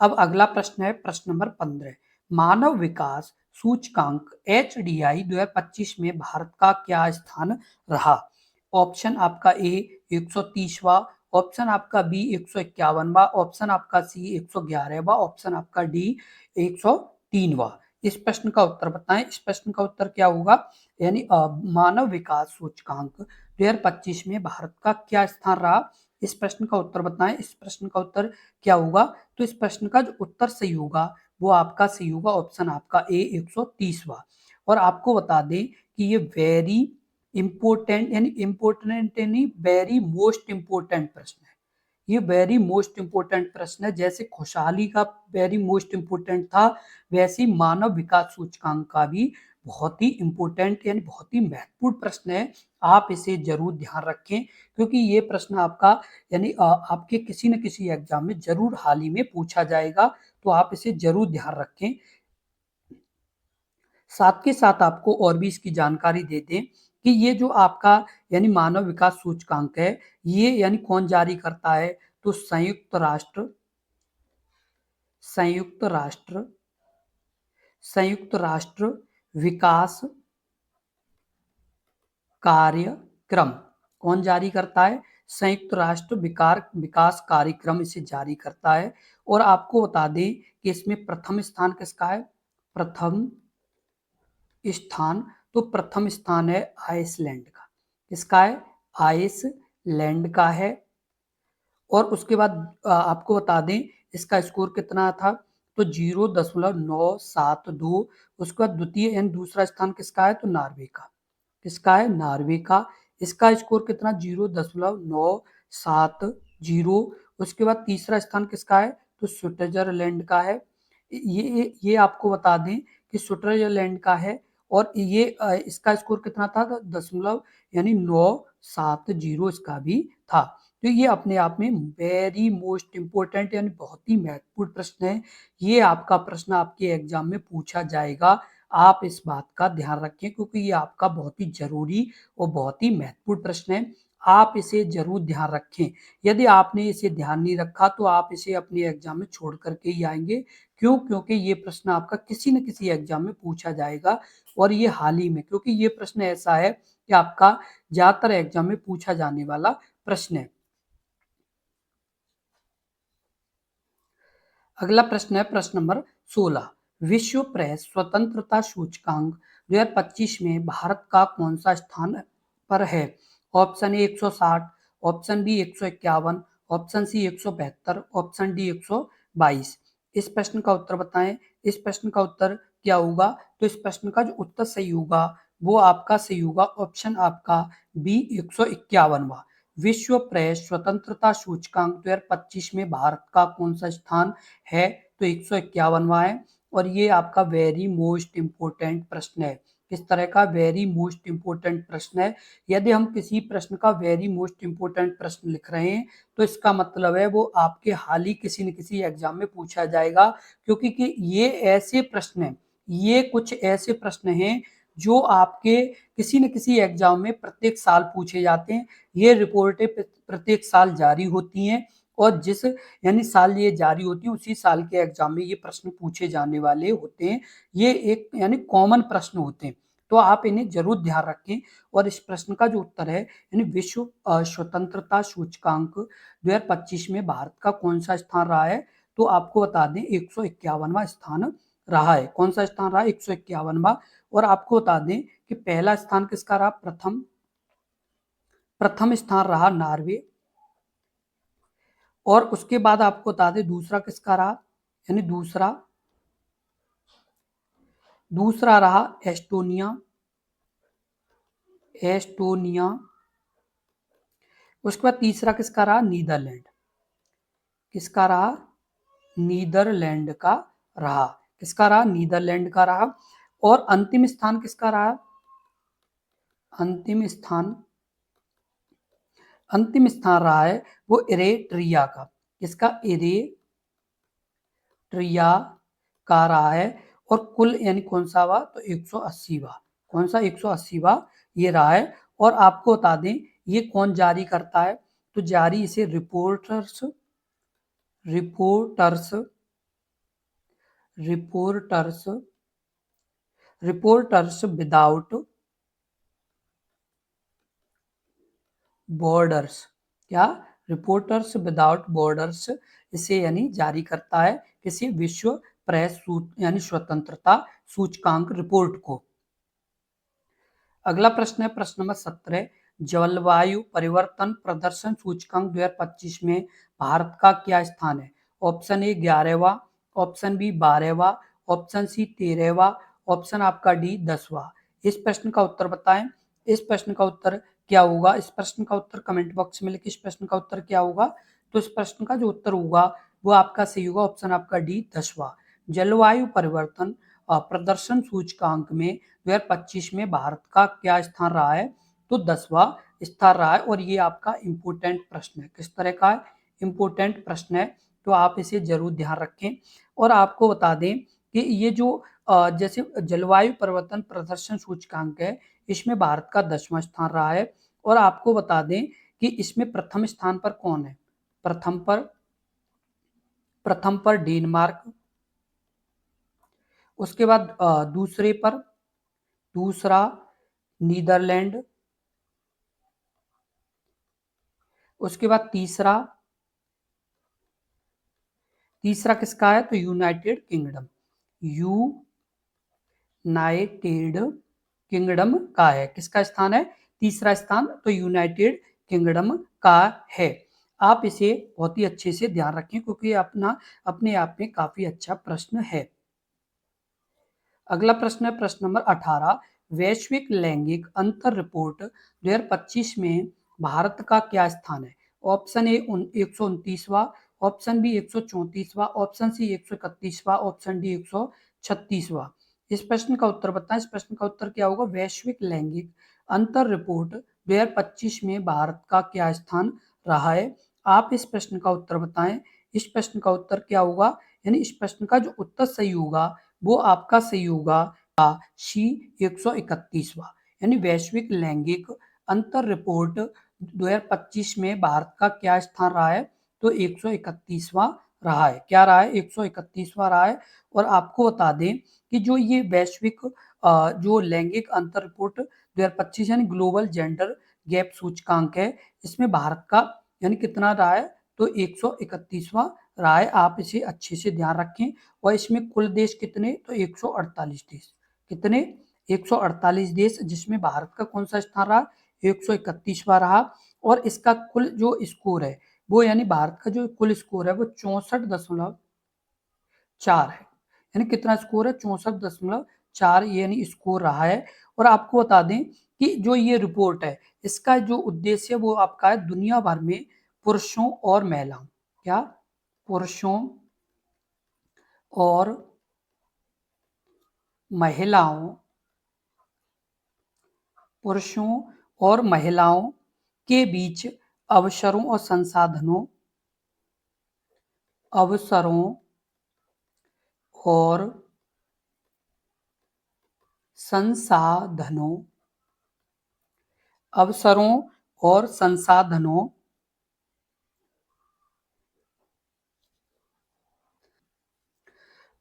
अब अगला प्रश्न है प्रश्न नंबर 15। मानव विकास सूचकांक HDI 2025 में भारत का क्या स्थान रहा? ऑप्शन आपका ए 130वां, ऑप्शन आपका बी 151वां, ऑप्शन आपका सी 111वां, ऑप्शन आपका डी 103वां। इस प्रश्न का उत्तर बताएं। इस प्रश्न का उत्तर क्या होगा? यानी मानव विकास सूचकांक 2025 में भारत का क्या स्थान रहा? इस प्रश्न का उत्तर बताएं। इस प्रश्न का उत्तर क्या होगा? तो इस प्रश्न का जो उत्तर सही होगा वो आपका सही होगा ऑप्शन आपका ए 130वां। और आपको बता दें कि ये वेरी इंपोर्टेंट यानी इंपोर्टेंट यानी वेरी मोस्ट इंपोर्टेंट प्रश्न है। ये वेरी मोस्ट इंपोर्टेंट प्रश्न है। जैसे खुशहाली का वेरी मोस्ट इंपोर्टेंट था, वैसे ही मानव विकास सूचकांक का भी बहुत ही इंपोर्टेंट यानी बहुत ही महत्वपूर्ण प्रश्न है। आप इसे जरूर ध्यान रखें, क्योंकि ये प्रश्न आपका यानी आपके किसी न किसी एग्जाम में जरूर हाल ही में पूछा जाएगा, तो आप इसे जरूर ध्यान रखें। साथ के साथ आपको और भी इसकी जानकारी दे दें कि ये जो आपका यानी मानव विकास सूचकांक है, ये यानी कौन जारी करता है? तो संयुक्त राष्ट्र संयुक्त राष्ट्र विकास कार्यक्रम। कौन जारी करता है? संयुक्त राष्ट्र विकास कार्यक्रम इसे जारी करता है। और आपको बता दें कि इसमें प्रथम स्थान किसका है? प्रथम स्थान, तो प्रथम स्थान है आइसलैंड का। किसका है? आइसलैंड का है। और उसके बाद आपको बता दें इसका स्कोर कितना था? तो 0.972। उसके बाद द्वितीय यानी दूसरा स्थान किसका है? तो नॉर्वे का। किसका है? नॉर्वे का। इसका स्कोर कितना? 0.970। उसके बाद तीसरा स्थान किसका है? तो स्विट्जरलैंड का है। ये आपको बता दें कि स्विट्जरलैंड का है। और ये इसका स्कोर कितना था, दशमलव यानी 970 इसका भी था। तो ये अपने आप में वेरी मोस्ट इम्पोर्टेंट यानी बहुत ही महत्वपूर्ण प्रश्न है। ये आपका प्रश्न आपके एग्जाम में पूछा जाएगा। आप इस बात का ध्यान रखें क्योंकि ये आपका बहुत ही जरूरी और बहुत ही महत्वपूर्ण प्रश्न है। आप इसे जरूर ध्यान रखें। यदि आपने इसे ध्यान नहीं रखा तो आप इसे अपने एग्जाम में छोड़ करके ही आएंगे। क्यों? क्योंकि ये प्रश्न आपका किसी न किसी एग्जाम में पूछा जाएगा और ये हाल ही में, क्योंकि ये प्रश्न ऐसा है कि आपका ज्यादातर एग्जाम में पूछा जाने वाला प्रश्न है। अगला प्रश्न है प्रश्न नंबर 16। विश्व प्रेस स्वतंत्रता सूचकांक 2025 में भारत का कौन सा स्थान पर है? Option A 160, option B 151, option C 172, option D 122। इस प्रश्न का उत्तर बताएं। इस प्रश्न का उत्तर क्या होगा? तो इस प्रश्न का जो उत्तर सही होगा वो आपका सही होगा ऑप्शन आपका बी 151वां। विश्व प्रेस स्वतंत्रता सूचकांक 2025 में भारत का कौन सा स्थान है? तो 151वां है। और ये आपका वेरी मोस्ट इम्पोर्टेंट प्रश्न है। किस तरह का? वेरी मोस्ट इम्पोर्टेंट प्रश्न है। यदि हम किसी प्रश्न का वेरी मोस्ट इम्पोर्टेंट प्रश्न लिख रहे हैं तो इसका मतलब है वो आपके हाल ही किसी न किसी एग्जाम में पूछा जाएगा, क्योंकि कि ये ऐसे प्रश्न हैं, ये कुछ ऐसे प्रश्न हैं जो आपके किसी न किसी एग्जाम में प्रत्येक साल पूछे जाते हैं। ये रिपोर्टें प्रत्येक साल जारी होती हैं और जिस यानी साल ये जारी होती है उसी साल के एग्जाम में ये प्रश्न पूछे जाने वाले होते हैं। ये एक यानी कॉमन प्रश्न होते हैं, तो आप इन्हें जरूर ध्यान रखें। और इस प्रश्न का जो उत्तर है यानी विश्व स्वतंत्रता सूचकांक 2025 में भारत का कौन सा स्थान रहा है? तो आपको बता दें 151वां स्थान रहा है। कौन सा स्थान रहा? 151वां। और आपको बता दें कि पहला स्थान किसका रहा? प्रथम स्थान रहा नॉर्वे। और उसके बाद आपको बता दें दूसरा किसका रहा, यानी दूसरा रहा एस्टोनिया। उसके बाद तीसरा किसका रहा? नीदरलैंड। किसका रहा? नीदरलैंड का रहा। किसका रहा? नीदरलैंड का रहा। और अंतिम स्थान किसका रहा? अंतिम स्थान रहा है वो इरेट्रिया का। किसका? इरेट्रिया का रहा है। और कुल यानी कौन सा हुआ? तो 180वां। कौन सा? 180वां ये रहा है। और आपको बता दें ये कौन जारी करता है? तो जारी इसे रिपोर्टर्स विदाउट बॉर्डर्स। क्या? रिपोर्टर्स विदाउट बॉर्डर्स इसे यानी जारी करता है किसी विश्व प्रेस यानी स्वतंत्रता सूचकांक रिपोर्ट को। अगला प्रश्न है प्रश्न नंबर 17। जलवायु परिवर्तन प्रदर्शन सूचकांक 2025 में भारत का क्या स्थान है? ऑप्शन ए 11वां, ऑप्शन बी 12वां, ऑप्शन सी 13वां, ऑप्शन आपका डी 10वां। इस प्रश्न का उत्तर बताएं। इस प्रश्न का उत्तर क्या होगा? इस प्रश्न का उत्तर कमेंट बॉक्स में लिखिए। इस प्रश्न का उत्तर क्या होगा? तो इस प्रश्न का जो उत्तर होगा वो आपका सही होगा ऑप्शन आपका डी 10वां। जलवायु परिवर्तन प्रदर्शन सूचकांक में 2025 में भारत का क्या स्थान रहा है? तो 10वां स्थान रहा है। और ये आपका इंपोर्टेंट प्रश्न है। किस तरह का है? इंपोर्टेंट प्रश्न है, तो आप इसे जरूर ध्यान रखें। और आपको बता दें कि ये जो जैसे जलवायु परिवर्तन प्रदर्शन सूचकांक है इसमें भारत का 10वां स्थान रहा है। और आपको बता दें कि इसमें प्रथम स्थान पर कौन है? प्रथम पर डेनमार्क। उसके बाद दूसरा नीदरलैंड। उसके बाद तीसरा किसका है? तो यूनाइटेड किंगडम का है। किसका स्थान है? तीसरा स्थान तो यूनाइटेड किंगडम का है। आप इसे बहुत ही अच्छे से ध्यान रखें क्योंकि अपने आप में काफी अच्छा प्रश्न है। अगला प्रश्न है प्रश्न नंबर 18। वैश्विक लैंगिक अंतर रिपोर्ट 2025 में भारत का क्या स्थान है? ऑप्शन ए 129वां, ऑप्शन बी 134वां, ऑप्शन सी 131वां, ऑप्शन डी 136वां। इस प्रश्न का उत्तर बताएं। इस प्रश्न का उत्तर क्या होगा? वैश्विक लैंगिक अंतर रिपोर्ट 2025 में भारत का क्या स्थान रहा है? आप इस प्रश्न का उत्तर बताएं। इस प्रश्न का उत्तर क्या होगा? यानी इस प्रश्न का जो उत्तर सही होगा वो आपका सही होगा सी 131वां। यानी वैश्विक लैंगिक अंतर रिपोर्ट 2025 में भारत का क्या स्थान रहा है? तो 131वां रहा है। क्या रहा है? 131वां रहा है। और आपको बता दें कि जो ये वैश्विक जो लैंगिक अंतर रिपोर्ट 2025 यानी ग्लोबल जेंडर गैप सूचकांक है, इसमें भारत का यानी कितना रहा है? तो 131वां रहा है। आप इसे अच्छे से ध्यान रखें। और इसमें कुल देश कितने? तो 148 देश। कितने? 148 देश, जिसमें भारत का कौन सा स्थान रहा? 131वां रहा। और इसका कुल जो स्कोर है वो यानी भारत का जो कुल स्कोर है वो 64.4 है। यानी कितना स्कोर है? 64.4 यानी स्कोर रहा है। और आपको बता दें कि जो ये रिपोर्ट है इसका जो उद्देश्य है वो आपका है दुनिया भर में पुरुषों और महिलाओं, क्या? पुरुषों और महिलाओं, पुरुषों और महिलाओं के बीच अवसरों और संसाधनों, अवसरों और संसाधनों, अवसरों और संसाधनों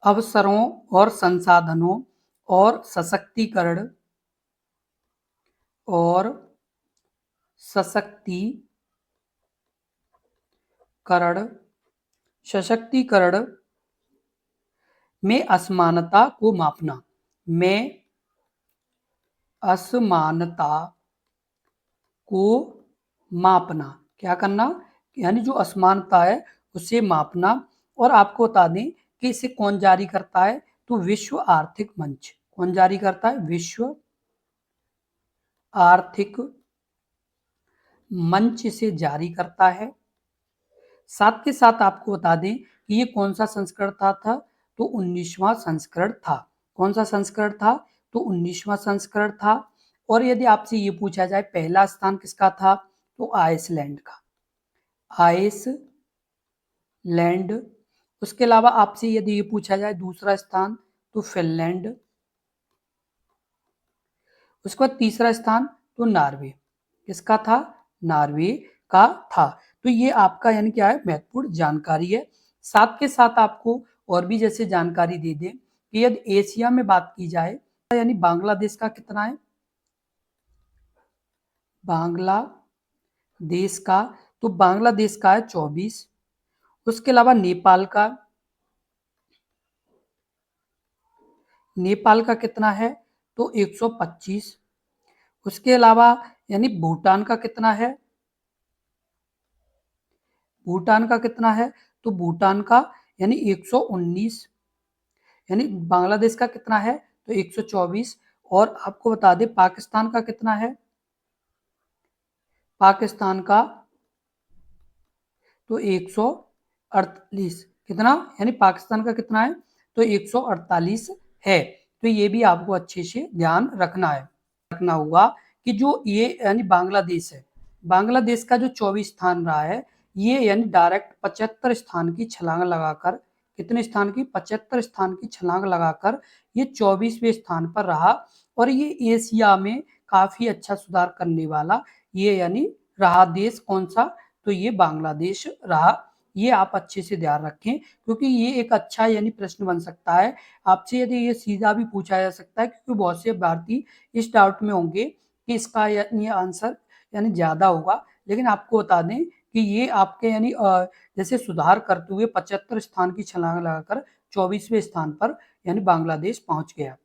अवसरों और संसाधनों और सशक्तिकरण और सशक्तिकरण सशक्तिकरण में असमानता को मापना, में असमानता को मापना। क्या करना? यानी जो असमानता है उसे मापना। और आपको बता दें कि इसे कौन जारी करता है? तो विश्व आर्थिक मंच। कौन जारी करता है? विश्व आर्थिक मंच से जारी करता है। साथ के साथ आपको बता दें कि ये कौन सा संस्करण था? तो 19वां संस्करण था। कौन सा संस्करण था? तो 19वां संस्करण था। और यदि आपसे ये पूछा जाए पहला स्थान किसका था? तो आइसलैंड का, आइसलैंड। उसके अलावा आपसे यदि ये पूछा जाए दूसरा स्थान तो फिनलैंड। उसके बाद तीसरा स्थान तो नॉर्वे। किसका था? नॉर्वे का था। तो ये आपका यानी क्या है? महत्वपूर्ण जानकारी है। साथ के साथ आपको और भी जैसे जानकारी दे दें कि यदि एशिया में बात की जाए यानी बांग्लादेश का कितना है? बांग्लादेश का, तो बांग्लादेश का है 24। उसके अलावा नेपाल का कितना है? तो 125। उसके अलावा यानी भूटान का कितना है? भूटान का कितना है? तो भूटान का यानी 119। यानी बांग्लादेश का कितना है? तो 124। और आपको बता दें पाकिस्तान का कितना है? पाकिस्तान का तो 148। कितना? यानी पाकिस्तान का कितना है? तो 148 है। तो ये भी आपको अच्छे से ध्यान रखना है, रखना होगा कि जो ये यानी बांग्लादेश है, बांग्लादेश का जो 24 स्थान रहा है ये यानी डायरेक्ट 75 स्थान की छलांग लगाकर, कितने स्थान की? 75 स्थान की छलांग लगाकर ये 24वें स्थान पर रहा। और ये एशिया में काफी अच्छा सुधार करने वाला ये यानी रहा देश कौन सा? तो ये बांग्लादेश रहा। ये आप अच्छे से ध्यान रखें क्योंकि ये एक अच्छा यानी प्रश्न बन सकता है आपसे। यदि ये सीधा भी पूछा जा सकता है क्योंकि बहुत से भारतीय इस डाउट में होंगे कि इसका यानी आंसर यानी ज्यादा होगा। लेकिन आपको बता दें कि ये आपके यानी जैसे सुधार करते हुए 75 स्थान की छलांग लगाकर 24वें स्थान पर यानी बांग्लादेश पहुंच गया।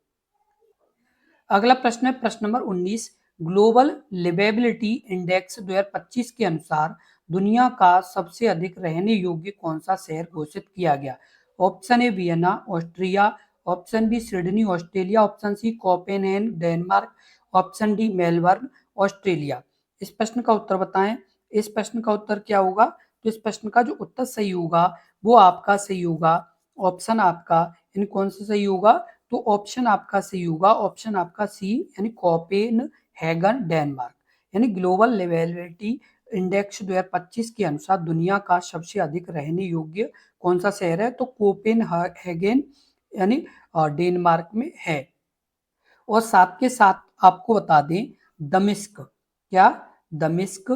अगला प्रश्न है प्रश्न नंबर 19। ग्लोबल लिवेबिलिटी इंडेक्स 2025 के अनुसार दुनिया का सबसे अधिक रहने योग्य कौन सा शहर घोषित किया गया? Option A Vienna Austria, option B Sydney Australia, option C Copenhagen Denmark, option D Melbourne Australia. इस प्रश्न का उत्तर बताएं। इस प्रश्न का उत्तर क्या होगा? तो इस प्रश्न का जो उत्तर सही होगा वो आपका सही होगा ऑप्शन आपका इन कौन सा सही होगा? तो ऑप्शन आपका सही होगा, ऑप्शन आपका सी यानी कोपेनहेगन डेनमार्क। यानी ग्लोबल लिवेबिलिटी इंडेक्स 2025 के अनुसार दुनिया का सबसे अधिक रहने योग्य कौन सा शहर है, तो कोपेनहेगन यानी डेनमार्क में है। और साथ के साथ आपको बता दें दमिश्क, क्या दमिश्क,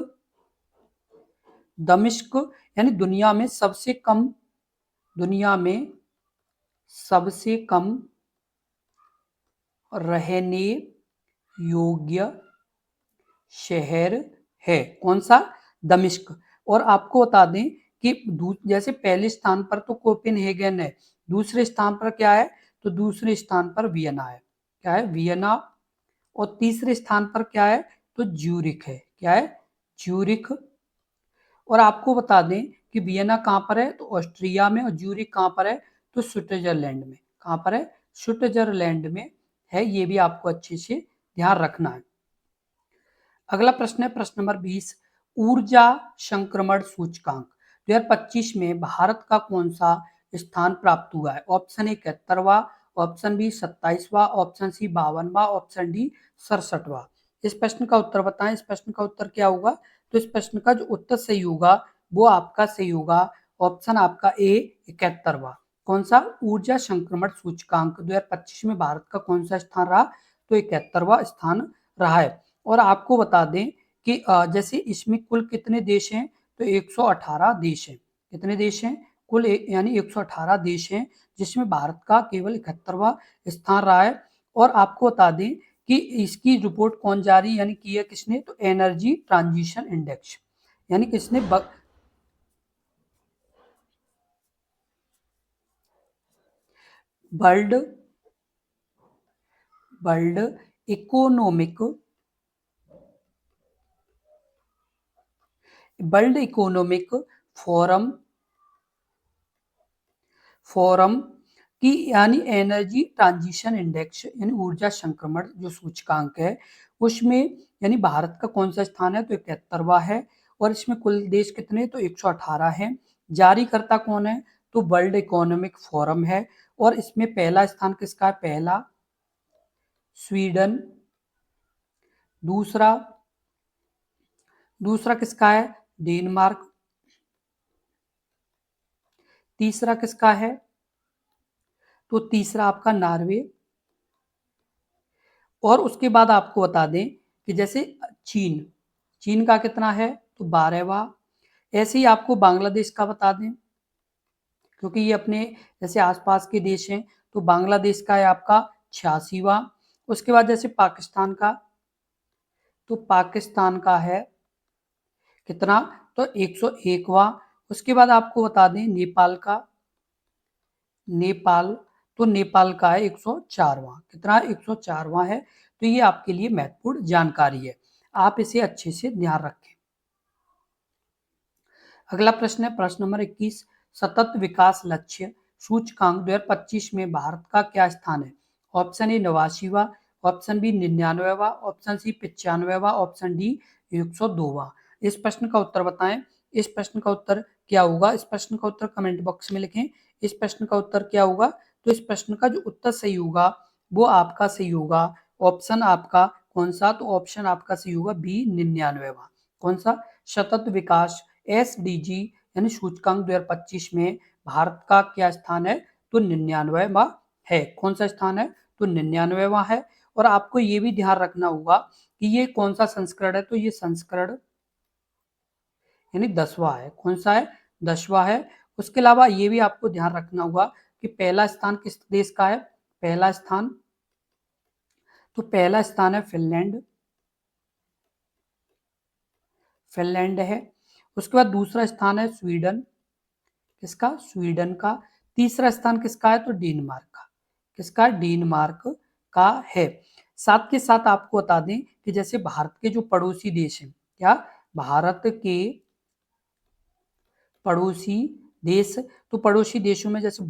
दमिश्क यानी दुनिया में सबसे कम रहने योग्य शहर है। कौन सा, दमिश्क। और आपको बता दें कि जैसे पहले स्थान पर तो कोपेनहेगन है, दूसरे स्थान पर क्या है, तो दूसरे स्थान पर वियना है, क्या है, वियना। और तीसरे स्थान पर क्या है, तो ज्यूरिख है, क्या है, ज्यूरिख। और आपको बता दें कि वियना कहाँ पर है, तो ऑस्ट्रिया में, और ज्यूरिख कहाँ पर है, तो स्विट्जरलैंड में। कहाँ पर है, स्विट्जरलैंड में है। ये भी आपको अच्छे से ध्यान रखना है। अगला प्रश्न है प्रश्न नंबर 20, ऊर्जा संक्रमण सूचकांक 2025 में भारत का कौन सा स्थान प्राप्त हुआ है। ऑप्शन ए 71वां, ऑप्शन बी 27वां, ऑप्शन सी 52वां, ऑप्शन डी 67वां। इस प्रश्न का उत्तर बताएं। इस प्रश्न का उत्तर क्या होगा, तो इस प्रश्न का जो उत्तर सही होगा वो आपका सही होगा ऑप्शन आपका ए 71वां। कौन सा, ऊर्जा संक्रमण सूचकांक 2025 में भारत का कौन सा स्थान रहा, तो 71वां स्थान रहा है। और आपको बता दें कि जैसे इसमें कुल कितने देश हैं, तो 118 देश हैं। कितने देश हैं, कुल यानी 118 देश हैं, जिसमें भारत का केवल 71वां स्थान रहा है। और आपको बता दें कि इसकी रिपोर्ट कौन जारी यानी की है किसने, तो एनर्जी ट्रांजिशन इंडेक्स यानी किसने, वर्ल्ड इकोनॉमिक फोरम की यानी एनर्जी ट्रांजिशन इंडेक्स यानी ऊर्जा संक्रमण जो सूचकांक है उसमें यानी भारत का कौन सा स्थान है, तो 71वां है। और इसमें कुल देश कितने, तो 118 हैं। जारी करता कौन है, तो वर्ल्ड इकोनॉमिक फोरम है। और इसमें पहला स्थान किसका है, पहला स्वीडन, दूसरा किसका है, डेनमार्क, तीसरा किसका है, तो तीसरा आपका नॉर्वे। और उसके बाद आपको बता दें कि जैसे चीन का कितना है, तो 12वां। ऐसे ही आपको बांग्लादेश का बता दें, क्योंकि ये अपने जैसे आसपास के देश हैं, तो बांग्लादेश का है आपका 86वां। उसके बाद जैसे पाकिस्तान का, तो पाकिस्तान का है कितना, तो 101वां। उसके बाद आपको बता दें नेपाल का, तो नेपाल का है 104वां। कितना, 104वां है। तो ये आपके लिए महत्वपूर्ण जानकारी है, आप इसे अच्छे से ध्यान रखें। अगला प्रश्न है प्रश्न नंबर 21, सतत विकास लक्ष्य सूचकांक 2025 में भारत का क्या स्थान है। ऑप्शन ए 89वां, ऑप्शन बी 99वां, ऑप्शन सी 95वां, ऑप्शन डी 102वां। इस प्रश्न का उत्तर बताएं। इस प्रश्न का उत्तर क्या होगा, इस प्रश्न का उत्तर कमेंट बॉक्स में लिखें। इस प्रश्न का उत्तर क्या होगा, तो इस प्रश्न का जो उत्तर सही होगा वो आपका सही होगा ऑप्शन आपका कौन सा, तो ऑप्शन आपका सही होगा बी 99वां। कौन सा, सतत विकास एसडीजी यानी सूचकांक 2025 में भारत का क्या स्थान है, तो 99वां है। कौन सा स्थान है, तो 99वां है। और आपको ये भी ध्यान रखना होगा कि ये कौन सा संस्करण है, तो ये संस्करण यानी 10वां है। कौन सा है, 10वां है। उसके अलावा ये भी आपको ध्यान रखना होगा कि पहला स्थान किस देश का है, पहला स्थान, तो पहला स्थान है फिनलैंड है। उसके बाद दूसरा स्थान है स्वीडन, किसका, स्वीडन का। तीसरा स्थान किसका है, तो डेनमार्क का। किसका, डेनमार्क का है। साथ के साथ आपको बता दें कि जैसे भारत के जो पड़ोसी देश हैं, क्या, भारत के पड़ोसी देश, तो पड़ोसी देशों में जैसे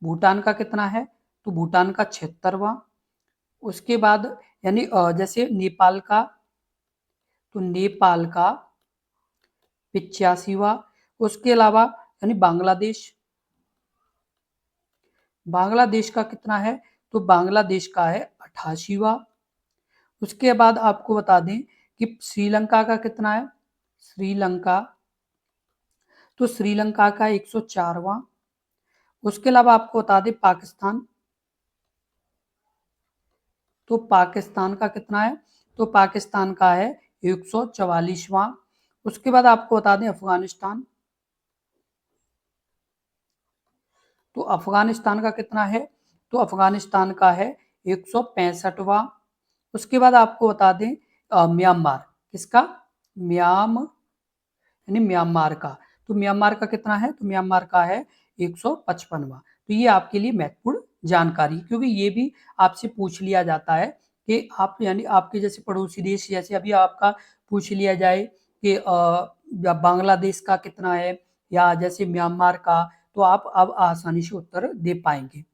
भूटान का कितना है, तो भूटान का 76वां। उसके बाद यानी जैसे नेपाल का, तो नेपाल का 85वां। उसके अलावा यानी बांग्लादेश बांग्लादेश का कितना है, तो बांग्लादेश का है 88वां। उसके बाद आपको बता दें कि श्रीलंका का कितना है, श्रीलंका, तो श्रीलंका का 104वां। उसके अलावा आपको बता दें पाकिस्तान, तो पाकिस्तान का कितना है, तो पाकिस्तान का है 144वां। उसके बाद आपको बता दें अफगानिस्तान, तो अफगानिस्तान का कितना है, तो अफगानिस्तान का है 165वां। उसके बाद आपको बता दें म्यांमार, किसका, म्यांमार का, तो म्यांमार का कितना है, तो म्यांमार का है 155वां। तो ये आपके लिए महत्वपूर्ण जानकारी, क्योंकि ये भी आपसे पूछ लिया जाता है कि आप यानी आपके जैसे पड़ोसी देश, जैसे अभी आपका पूछ लिया जाए कि बांग्लादेश का कितना है या जैसे म्यांमार का, तो आप अब आसानी से उत्तर दे पाएंगे।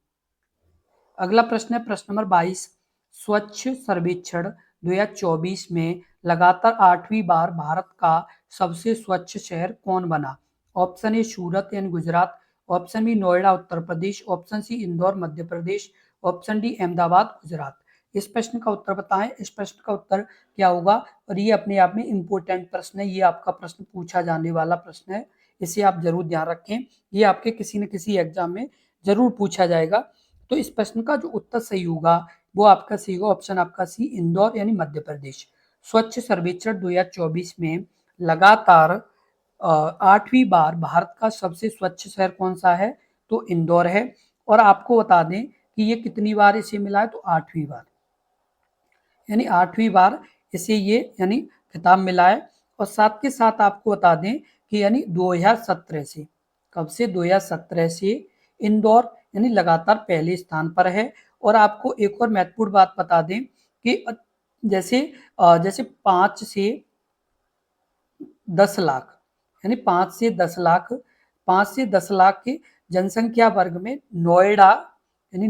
अगला प्रश्न है प्रश्न नंबर 22। स्वच्छ सर्वेक्षण 2024 में लगातार 8वीं बार भारत का सबसे स्वच्छ शहर कौन बना? ऑप्शन ए सूरत यानी गुजरात, ऑप्शन बी नोएडा उत्तर प्रदेश, ऑप्शन सी इंदौर मध्य प्रदेश, ऑप्शन डी अहमदाबाद गुजरात। इस प्रश्न का उत्तर बताएं। इस प्रश्न का उत्तर क्या होगा, और ये अपने आप में इंपॉर्टेंट प्रश्न है, ये आपका प्रश्न पूछा जाने वाला प्रश्न है, इसे आप जरूर ध्यान रखें, ये आपके किसी न किसी एग्जाम में जरूर पूछा जाएगा। तो इस प्रश्न का जो उत्तर सही होगा वो आपका सही होगा ऑप्शन आपका सी, इंदौर यानी मध्य प्रदेश। स्वच्छ सर्वेक्षण 2024 में लगातार 8वीं बार भारत का सबसे स्वच्छ शहर कौन सा है, तो इंदौर है। और आपको बता दें कि ये कितनी बार इसे मिला है, तो 8वीं बार, यानी 8वीं बार इसे ये यानी खिताब मिला है। और साथ के साथ आपको बता दें कि यानी 2017 से, कब से, 2017 से इंदौर यानी लगातार पहले स्थान पर है। और आपको एक और महत्वपूर्ण बात बता दें कि जैसे जैसे 5 से 10 लाख, यानी 5 से 10 लाख, 5 से 10 लाख के जनसंख्या वर्ग में नोएडा, यानी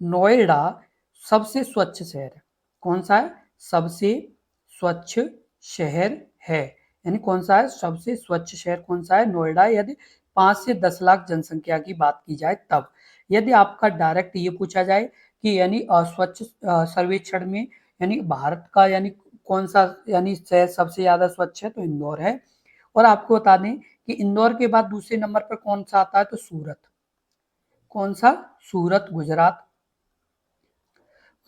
नोएडा सबसे स्वच्छ शहर है। कौन सा है, सबसे स्वच्छ शहर है, यानी कौन सा है, सबसे स्वच्छ शहर कौन सा है, नोएडा। यदि 5 से 10 लाख जनसंख्या की बात की जाए तब। यदि आपका डायरेक्ट ये पूछा जाए कि यानी स्वच्छ सर्वेक्षण में यानी भारत का यानी कौन सा यानी शहर सबसे ज्यादा स्वच्छ है, तो इंदौर है। और आपको बता दें कि इंदौर के बाद दूसरे नंबर पर कौन सा आता है, तो सूरत। कौन सा, सूरत गुजरात।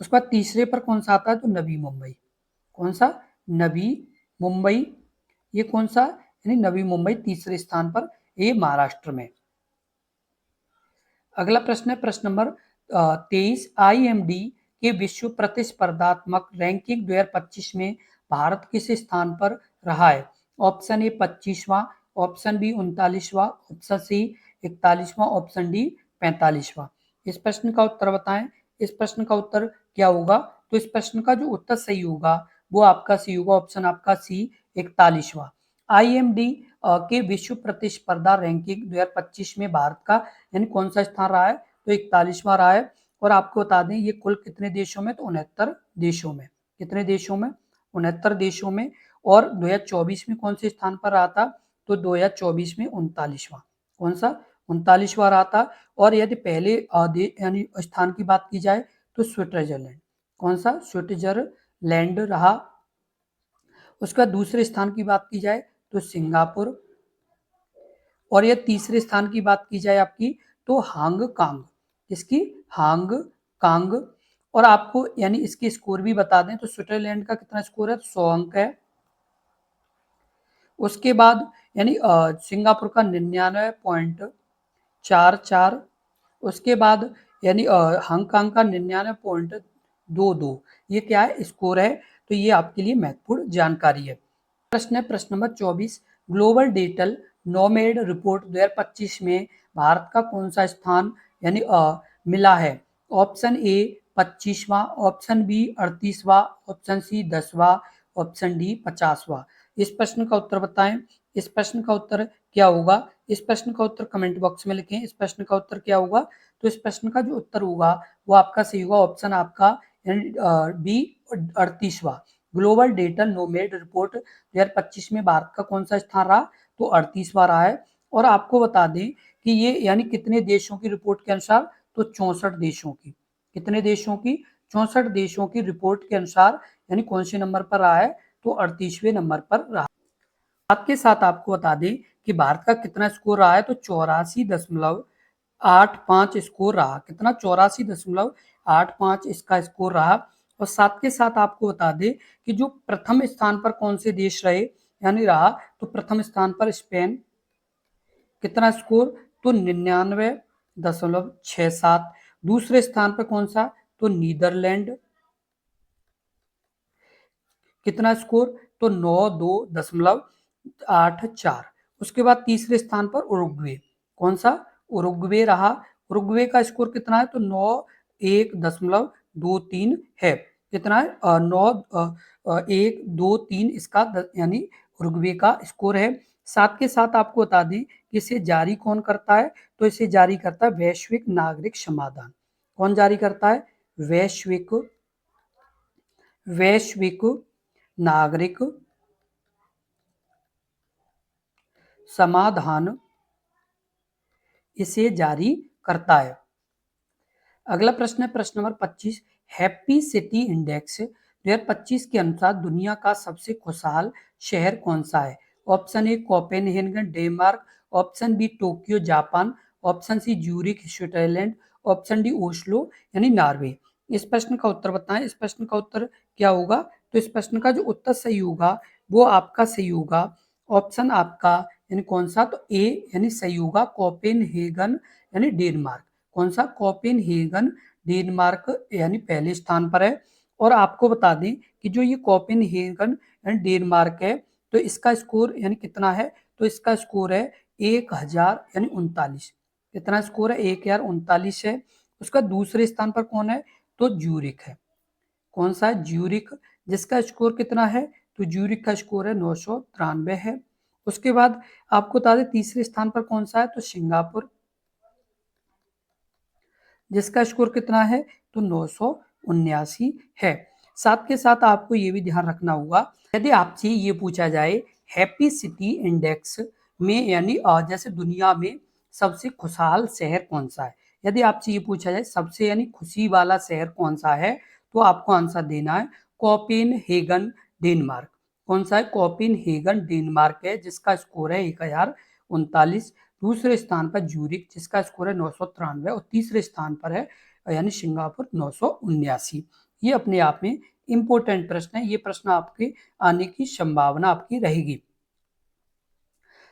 उसके बाद तीसरे पर कौन सा आता है, तो नवी मुंबई। कौन सा, नवी मुंबई। ये कौन सा, यानी नवी मुंबई तीसरे स्थान पर, ये महाराष्ट्र में। अगला प्रश्न है प्रश्न नंबर 23। आईएमडी के विश्व प्रतिस्पर्धात्मक रैंकिंग 2025 में भारत किस स्थान पर रहा है? ऑप्शन ए 25वां, ऑप्शन बी 39वां, ऑप्शन सी 41वां, ऑप्शन डी 45वां। इस प्रश्न का उत्तर बताएं। इस प्रश्न का उत्तर क्या होगा, तो इस प्रश्न का जो उत्तर सही होगा वो आपका सी होगा, ऑप्शन आपका सी 41वां। आईएमडी के विश्व प्रतिस्पर्धा रैंकिंग 2025 में भारत का यानी कौन सा स्थान रहा है, तो 41वां रहा है। और आपको बता दें ये कुल कितने देशों में, तो 69 देशों में। कितने देशों में, 69 देशों में। और 2024 में कौन से स्थान पर रहा था, तो 2024 में 39वां। कौन सा, 39वां रहा था। और यदि पहले यानी स्थान की बात की जाए तो स्विट्जरलैंड। कौन सा, स्विट्जरलैंड रहा। उसका दूसरे स्थान की बात की जाए तो सिंगापुर। और यह तीसरे स्थान की बात की जाए आपकी तो हांगकांग। किसकी, हांगकांग। और आपको यानी इसके स्कोर भी बता दें तो स्विट्जरलैंड का कितना स्कोर है, 100 अंक है। उसके बाद यानी सिंगापुर का 99.44। उसके बाद यानी हांगकांग का 99.22। ये क्या है, स्कोर है। तो ये आपके लिए महत्वपूर्ण जानकारी है। प्रश्न है प्रश्न number 24। Global digital nomad report 2025 में भारत का कौन सा स्थान यानी मिला है? ऑप्शन ए 25वां, ऑप्शन बी 38वां, ऑप्शन सी 10वां, ऑप्शन डी 50वां। इस प्रश्न का उत्तर बताएं। इस प्रश्न का उत्तर क्या होगा, इस प्रश्न का उत्तर कमेंट बॉक्स में लिखें। इस प्रश्न का उत्तर क्या होगा, तो इस प्रश्न का जो उत्तर होगा वो आपका सही होगा, ऑप्शन आपका बी 38वां। ग्लोबल डिजिटल नोमैड रिपोर्ट 2025 में भारत का कौन सा स्थान रहा, तो 38वां रहा है। और आपको बता दें कि ये यानी कितने देशों की रिपोर्ट के अनुसार, तो 64 देशों की। कितने देशों की? 64 देशों की रिपोर्ट के अनुसार यानी कौन से नंबर पर रहा है, तो 38वें नंबर पर रहा। साथ के साथ आपको बता दें कि भारत का कितना स्कोर रहा है, तो 84.85 स्कोर रहा। कितना? 84.85 इसका स्कोर रहा। और साथ के साथ आपको बता दें कि जो प्रथम स्थान पर कौन से देश रहे यानी रहा, तो प्रथम स्थान पर स्पेन। कितना स्कोर? तो 99.67। दूसरे स्थान पर कौन सा? तो नीदरलैंड। कितना स्कोर? तो 92.84। उसके बाद तीसरे स्थान पर उरुग्वे। कौन सा? उरुग्वे रहा। उरुग्वे का स्कोर कितना है? तो 91.23 है। कितना है? 9123 इसका यानी उरुग्वे का स्कोर है। साथ के साथ आपको बता दें कि इसे जारी कौन करता है, तो इसे जारी करता है वैश्विक नागरिक समाधान। कौन जारी करता है? वैश्विक नागरिक समाधान इसे जारी करता है। अगला प्रश्न है प्रश्न नंबर 25। हैप्पी सिटी इंडेक्स 2025 के अनुसार दुनिया का सबसे खुशहाल शहर कौन सा है? Option A Copenhagen Denmark, option B Tokyo Japan, option C Zurich Switzerland, option D Oslo यानी नॉर्वे। इस प्रश्न का उत्तर बताएं। इस प्रश्न का उत्तर क्या होगा? तो इस प्रश्न का जो उत्तर सही होगा वो आपका सही होगा ऑप्शन आपका यानी कौन सा? तो ए यानी सही होगा कोपेनहेगन यानी डेनमार्क। कौन सा? कोपेनहेगन डेनमार्क यानी पहले स्थान पर है। और आपको बता दें कि जो ये कोपेनहेगन यानी डेनमार्क है, तो इसका स्कोर यानी कितना है? तो इसका स्कोर है 1000 यानी 39। कितना स्कोर है? 1039 है। उसका दूसरे स्थान पर कौन है? तो ज्यूरिख है। कौन सा है? ज्यूरिख, जिसका स्कोर कितना है? तो ज्यूरिख का स्कोर है 993 है। उसके बाद आपको बता दें तीसरे स्थान पर कौन सा है? तो सिंगापुर, जिसका स्कोर कितना है? तो 979 है। साथ के साथ आपको ये भी ध्यान रखना होगा, यदि आपसे ये पूछा जाए हैप्पी सिटी इंडेक्स में यानी जैसे दुनिया में सबसे खुशहाल शहर कौन सा है, यदि आपसे ये पूछा जाए सबसे यानी खुशी वाला शहर कौन सा है, तो आपको आंसर देना है कोपेनहेगन डेनमार्क। कौन सा है? कोपेनहेगन डेनमार्क है, जिसका स्कोर है 1039। दूसरे स्थान पर ज्यूरिख, जिसका स्कोर है 993 और तीसरे स्थान पर है यानी सिंगापुर 979। ये अपने आप में इंपॉर्टेंट प्रश्न है। ये प्रश्न आपके आने की संभावना आपकी रहेगी।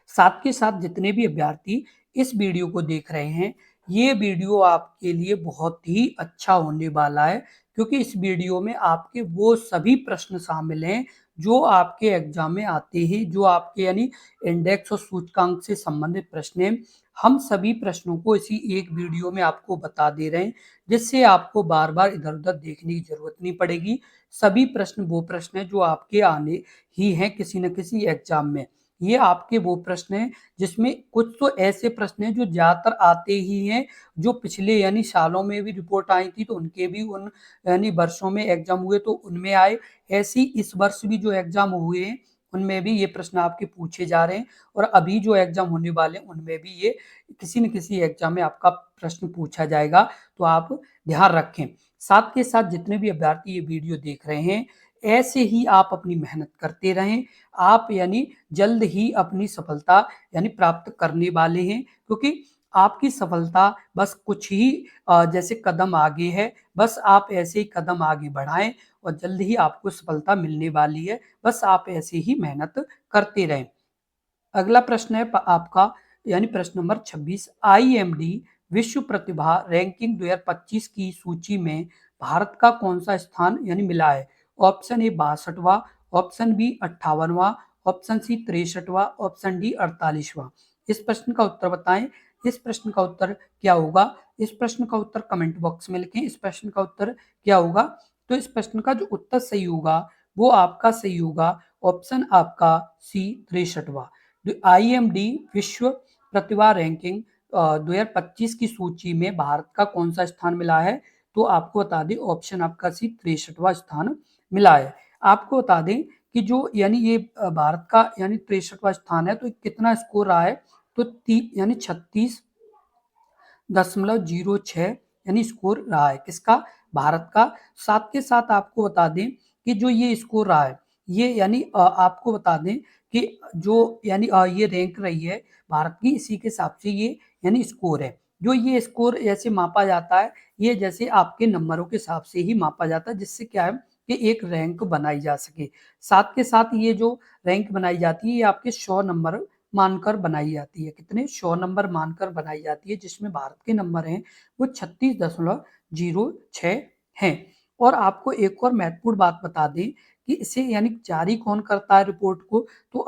साथ के साथ जितने भी अभ्यर्थी इस वीडियो को देख रहे हैं, ये वीडियो आपके लिए बहुत ही अच्छा होने वाला है, क्योंकि इस वीडियो में आपके वो सभी प्रश्न शामिल हैं जो आपके एग्जाम में आते हैं, जो आपके यानी इंडेक्स और सूचकांक से संबंधित प्रश्न हैं। हम सभी प्रश्नों को इसी एक वीडियो में आपको बता दे रहे हैं, जिससे आपको बार बार इधर उधर देखने की जरूरत नहीं पड़ेगी। सभी प्रश्न वो प्रश्न हैं जो आपके आने ही हैं किसी न किसी एग्जाम में। ये आपके वो प्रश्न हैं जिसमें कुछ तो ऐसे प्रश्न हैं जो ज्यादातर आते ही हैं, जो पिछले यानी सालों में भी रिपोर्ट आई थी तो उनके भी उन यानी वर्षों में एग्जाम हुए तो उनमें आए। ऐसे ही इस वर्ष भी जो एग्जाम हुए हैं उनमें भी ये प्रश्न आपके पूछे जा रहे हैं, और अभी जो एग्जाम होने वाले हैं उनमें भी ये किसी न किसी एग्जाम में आपका प्रश्न पूछा जाएगा, तो आप ध्यान रखें। साथ के साथ जितने भी अभ्यर्थी ये वीडियो देख रहे हैं, ऐसे ही आप अपनी मेहनत करते रहें। आप यानी जल्द ही अपनी सफलता यानी प्राप्त करने वाले हैं, क्योंकि आपकी सफलता बस कुछ ही जैसे कदम आगे है। बस आप ऐसे ही कदम आगे बढ़ाएं और जल्द ही आपको सफलता मिलने वाली है। बस आप ऐसे ही मेहनत करते रहें। अगला प्रश्न है आपका यानी प्रश्न नंबर 26। IMD विश्व प्रतिभा रैंकिंग 2025 की सूची में भारत का कौन सा स्थान यानी मिला है? ऑप्शन ए 62वां, ऑप्शन बी 58वां, ऑप्शन सी 63वां, ऑप्शन डी 48वां। इस प्रश्न का उत्तर बताएं। इस प्रश्न का उत्तर क्या होगा? इस प्रश्न का उत्तर कमेंट बॉक्स में लिखें। इस प्रश्न का उत्तर क्या होगा? तो इस प्रश्न का जो उत्तर सही होगा वो आपका सही होगा ऑप्शन आपका सी 63वां। IMD विश्व प्रतिभा रैंकिंग 2025 की सूची में भारत का कौन सा स्थान मिला है? तो आपको बता दें ऑप्शन आपका सी 63वां स्थान मिला है। आपको बता दें कि जो यानी ये भारत का यानी 63वां स्थान है, तो कितना स्कोर रहा है? तो यानी 36 37.06 यानी स्कोर रहा है किसका, भारत का। साथ के साथ आपको बता दें कि जो ये स्कोर रहा है ये यानी आपको बता दें कि जो यानी ये रैंक रही है भारत की, इसी के हिसाब से ये यानी स्कोर है। जो ये स्कोर ऐसे मापा जाता है, ये जैसे आपके नंबरों के हिसाब से ही मापा जाता है, जिससे क्या है कि एक रैंक बनाई जा सके। साथ के साथ ये जो रैंक बनाई जाती है ये आपके 100 नंबर मानकर बनाई जाती है। कितने, 100 नंबर मानकर बनाई जाती है, जिसमें भारत के नंबर हैं वो 36.06 हैं। और आपको एक और महत्वपूर्ण बात बता दें कि इसे यानी जारी कौन करता है रिपोर्ट को, तो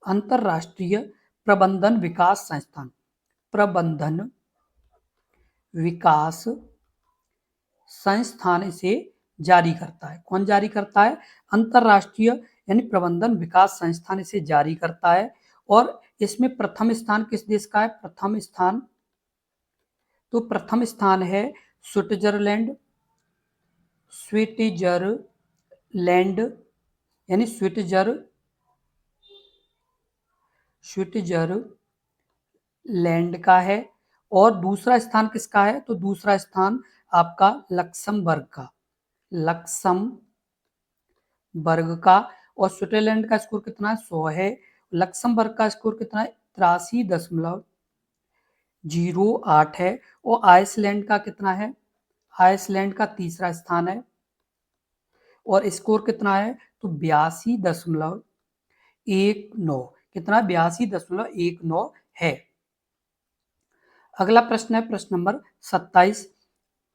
अंतरराष्ट्रीय प्रबंधन विकास संस्थान, प्रबंधन विकास संस्थान इसे जारी करता है। कौन जारी करता है, अंतरराष्ट्रीय यानी प्रबंधन विकास संस्थान इसे जारी करता है। और इसमें प्रथम स्थान किस देश का है, प्रथम स्थान, तो प्रथम स्थान है स्विट्जरलैंड यानी स्विट्जरलैंड का है। और दूसरा स्थान किसका है, तो दूसरा स्थान आपका लक्समबर्ग का। और स्विट्जरलैंड का स्कोर कितना है, 100 है। लक्समबर्ग का स्कोर कितना है, 83.08 है। और आइसलैंड का कितना है, आइसलैंड का तीसरा स्थान है और स्कोर कितना है, तो 82.19, कितना, 82.19 है। अगला प्रश्न है प्रश्न नंबर 27।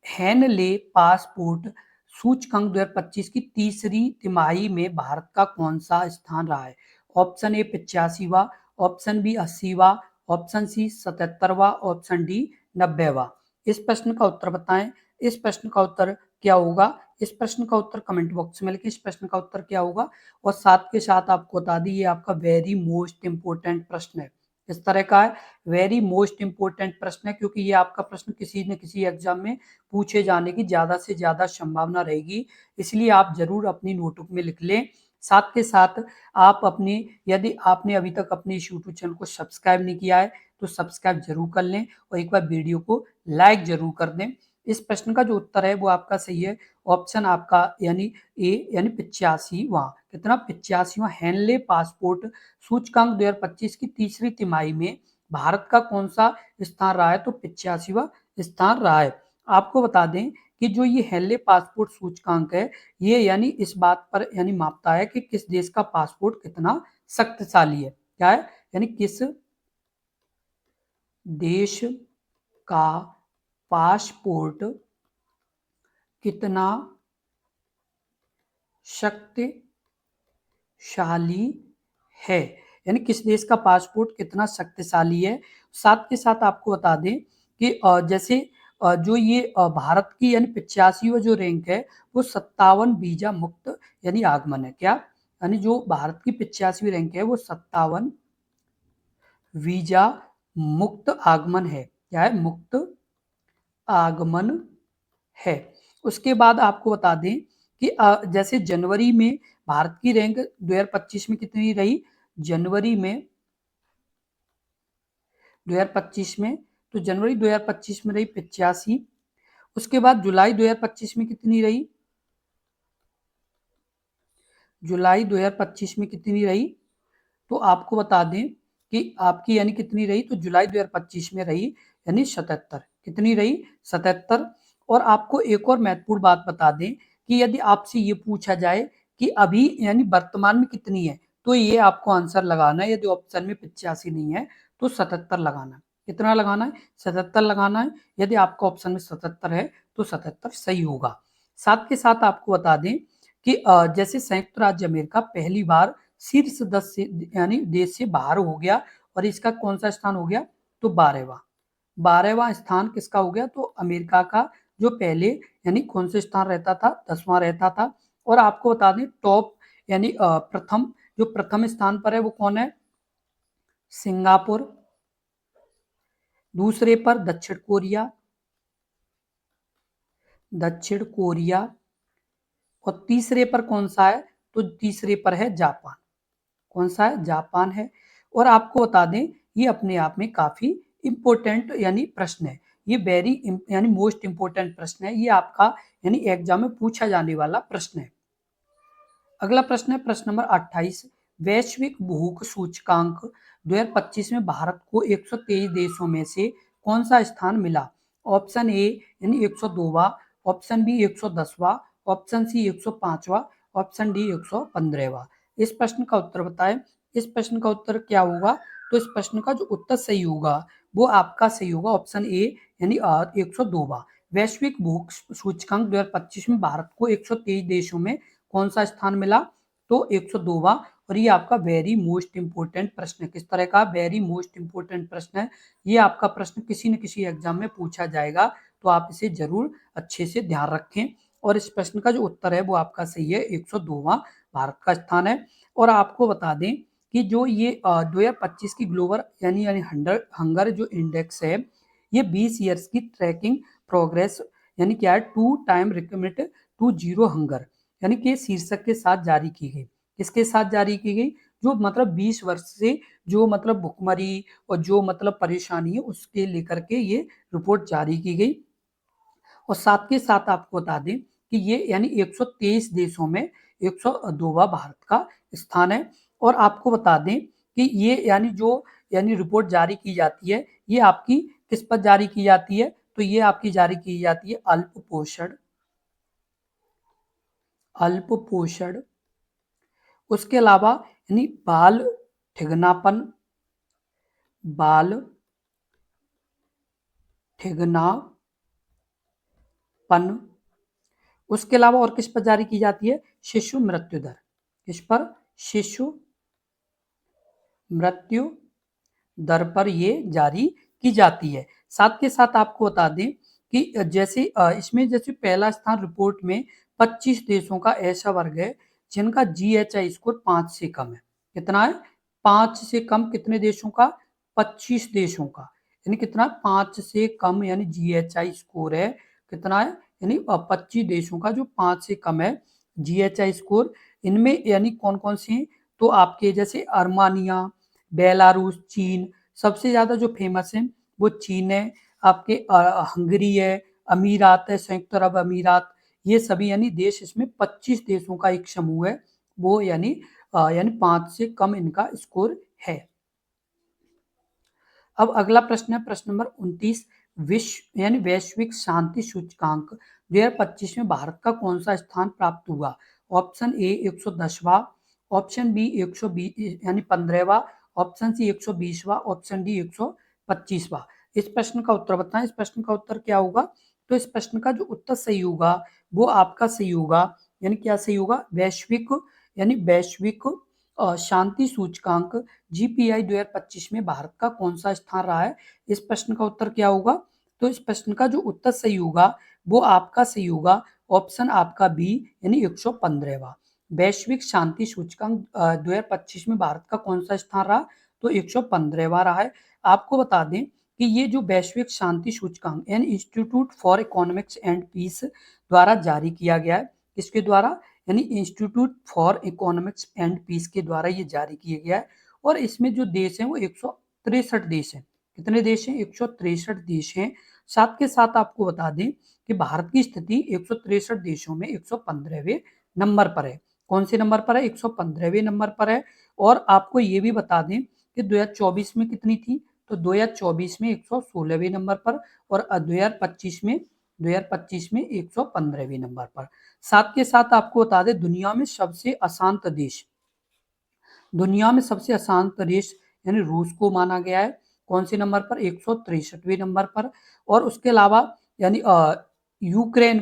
हेनले पासपोर्ट सूचकांक 2025 की तीसरी तिमाही में भारत का कौन सा स्थान रहा है। ऑप्शन ए 85वां, ऑप्शन बी 80वां, ऑप्शन सी 77वां, ऑप्शन डी 90वां। इस प्रश्न का उत्तर बताएं। इस प्रश्न का उत्तर क्या होगा, इस प्रश्न का उत्तर कमेंट बॉक्स में लिखें। इस प्रश्न का उत्तर क्या होगा, और साथ के साथ आपको बता दी ये आपका वेरी मोस्ट इंपोर्टेंट प्रश्न है। इस तरह का है, वेरी मोस्ट इंपोर्टेंट प्रश्न है, क्योंकि ये आपका प्रश्न किसी न किसी एग्जाम में पूछे जाने की ज्यादा से ज्यादा संभावना रहेगी। इसलिए आप जरूर अपनी नोटबुक में लिख लें। साथ के साथ आप अपनी, यदि आपने अभी तक अपने इस यूट्यूब चैनल को सब्सक्राइब नहीं किया है तो सब्सक्राइब जरूर कर लें और एक बार वीडियो को लाइक जरूर कर दें। इस प्रश्न का जो उत्तर है वो आपका सही है, ऑप्शन आपका यानी ए यानी 85वां। कितना, 85वां। हेनले पासपोर्ट सूचकांक 2025 की तीसरी तिमाही में भारत का कौन सा स्थान रहा है, तो 85वां स्थान रहा है। आपको बता दें कि जो ये हेनले पासपोर्ट सूचकांक है ये यानी इस बात पर यानी मापता है कि किस देश का पासपोर्ट कितना शक्तिशाली है। क्या है, यानी किस देश का पासपोर्ट कितना शक्तिशाली है, यानी किस देश का पासपोर्ट कितना शक्तिशाली है। साथ के साथ आपको बता दें कि जैसे जो ये भारत की यानी 85वां जो रैंक है वो 57 वीजा मुक्त यानी आगमन है। क्या, यानी जो भारत की 85वीं रैंक है वो 57 वीजा मुक्त आगमन है। क्या है, मुक्त आगमन है। उसके बाद आपको बता दें कि जैसे जनवरी में भारत की रैंक 2025 में कितनी रही, जनवरी में 2025 में, तो जनवरी 2025 में रही 85। उसके बाद जुलाई 2025 में कितनी रही, जुलाई 2025 में कितनी रही, तो आपको बता दें कि आपकी यानी कितनी रही, तो जुलाई 2025 में रही यानी 77। कितनी रही, 77। और आपको एक और महत्वपूर्ण बात बता दें कि यदि आपसे ये पूछा जाए कि अभी यानी वर्तमान में कितनी है, तो ये आपको आंसर लगाना है। यदि ऑप्शन में 85 नहीं है तो 77 लगाना है। कितना लगाना है, 77 लगाना है। यदि आपका ऑप्शन में 77 है तो 77 सही होगा। साथ के साथ आपको बता दें कि जैसे संयुक्त राज्य अमेरिका पहली बार शीर्ष 10 से यानी देश से बाहर हो गया और इसका कौन सा स्थान हो गया, तो 12वां स्थान किसका हो गया, तो अमेरिका का, जो पहले यानी कौन से स्थान रहता था, 10वां रहता था। और आपको बता दें टॉप यानी प्रथम, जो प्रथम स्थान पर है वो कौन है, सिंगापुर। दूसरे पर दक्षिण कोरिया। और तीसरे पर कौन सा है, तो तीसरे पर है जापान। कौन सा है, जापान है। और आपको बता दें ये अपने आप में काफी इंपॉर्टेंट यानी प्रश्न है, ये वेरी यानी मोस्ट इंपॉर्टेंट प्रश्न है, ये आपका यानी एग्जाम में पूछा जाने वाला प्रश्न है। अगला प्रश्न है प्रश्न नंबर 28, वैश्विक भूख सूचकांक 2025 में भारत को 123 देशों में से कौन सा स्थान मिला? ऑप्शन ए यानी 102वां, ऑप्शन बी 110वां, ऑप्शन सी 105वां, ऑप्शन डी 115वां। इस प्रश्न का उत्तर बताएं। इस प्रश्न का उत्तर क्या होगा? तो इस प्रश्न का जो उत्तर सही होगा वो आपका सही होगा ऑप्शन ए यानी 102वां। वैश्विक भूख सूचकांक 2025 में भारत को 123 देशों में कौन सा स्थान मिला? तो 102वां। और ये आपका वेरी मोस्ट इंपोर्टेंट प्रश्न है। किस तरह का? वेरी मोस्ट इंपोर्टेंट प्रश्न है। ये आपका प्रश्न किसी न किसी एग्जाम में पूछा जाएगा, तो आप इसे जरूर अच्छे से ध्यान रखें। और इस प्रश्न का जो उत्तर है वो आपका सही है, 102वां भारत का स्थान है। और आपको बता दें कि जो ये 2025 की ग्लोबल यानी हंगर जो इंडेक्स है, ये 20 ईयर्स की ट्रैकिंग प्रोग्रेस यानी क्या है, to time recommit to zero hunger यानी कि शीर्षक के साथ जारी की गई। किसके साथ जारी की गई? जो मतलब 20 वर्ष से जो मतलब भुखमरी और जो मतलब परेशानी है उसके लेकर के ये रिपोर्ट जारी की गई। और साथ के साथ आपको बता दें कि ये यानी 123 देशों में 102वां भारत का स्थान है। और आपको बता दें कि ये यानी जो यानी रिपोर्ट जारी की जाती है, ये आपकी किस पर जारी की जाती है? तो ये आपकी जारी की जाती है अल्प पोषण, उसके अलावा यानी बाल ठिगनापन, उसके अलावा और किस पर जारी की जाती है? शिशु मृत्यु दर। किस पर? शिशु मृत्यु दर पर ये जारी की जाती है। साथ के साथ आपको बता दें कि जैसे इसमें जैसे पहला स्थान रिपोर्ट में 25 देशों का ऐसा वर्ग है जिनका GHI स्कोर 5 से कम है। कितना है? 5 से कम। कितने देशों का? 25 देशों का। यानी कितना? 5 से कम यानी GHI स्कोर है। कितना है? यानी 25 देशों का जो 5 से कम है GHI स्कोर। इनमें यानी कौन कौन से हैं? तो आपके जैसे अर्मानिया, बेलारूस, चीन, सबसे ज्यादा जो फेमस है वो चीन है, आपके हंगरी है, अमीरात है, संयुक्त अरब अमीरात, ये सभी यानी देश, इसमें 25 देशों का एक समूह है वो यानी 5 से कम इनका स्कोर है। अब अगला प्रश्न है प्रश्न नंबर 29, विश्व यानी वैश्विक शांति सूचकांक 2025 में भारत का कौन सा स्थान प्राप्त हुआ? ऑप्शन ए 110वां, ऑप्शन बी 120 यानी 15वां, ऑप्शन सी 120वां, ऑप्शन डी 125वां। इस प्रश्न का उत्तर बताएं। इस प्रश्न का उत्तर क्या होगा? तो इस प्रश्न का जो उत्तर सही होगा वो आपका सही होगा, यानी क्या सही होगा? वैश्विक शांति सूचकांक GPI 2025 में भारत का कौन सा स्थान रहा है? इस प्रश्न का उत्तर क्या होगा? तो इस प्रश्न का जो उत्तर सही होगा वो आपका सही होगा ऑप्शन आपका बी यानी 115वां। वैश्विक शांति सूचकांक 2025 में भारत का कौन सा स्थान रहा? तो 115वां रहा है। आपको बता दें कि ये जो वैश्विक शांति सूचकांक यानी institute for economics and peace द्वारा जारी किया गया है। किसके द्वारा? यानी institute for economics and peace के द्वारा ये जारी किया गया है। और इसमें जो देश हैं वो 163 देश हैं। कितने देश हैं? 163 देश हैं। साथ के साथ आपको बता दें कि भारत की स्थिति 163 देशों में 115वें नंबर पर है। कौन से नंबर पर है? 115वें नंबर पर है। और आपको ये भी बता दें कि 2024 में कितनी थी? तो 2024 में 116वें नंबर पर, और 2025 में 115वें नंबर पर। साथ के साथ आपको बता दें दुनिया में सबसे अशांत देश यानी रूस को माना गया है। कौन से नंबर पर? 163वें नंबर पर। और उसके अलावा यानी यूक्रेन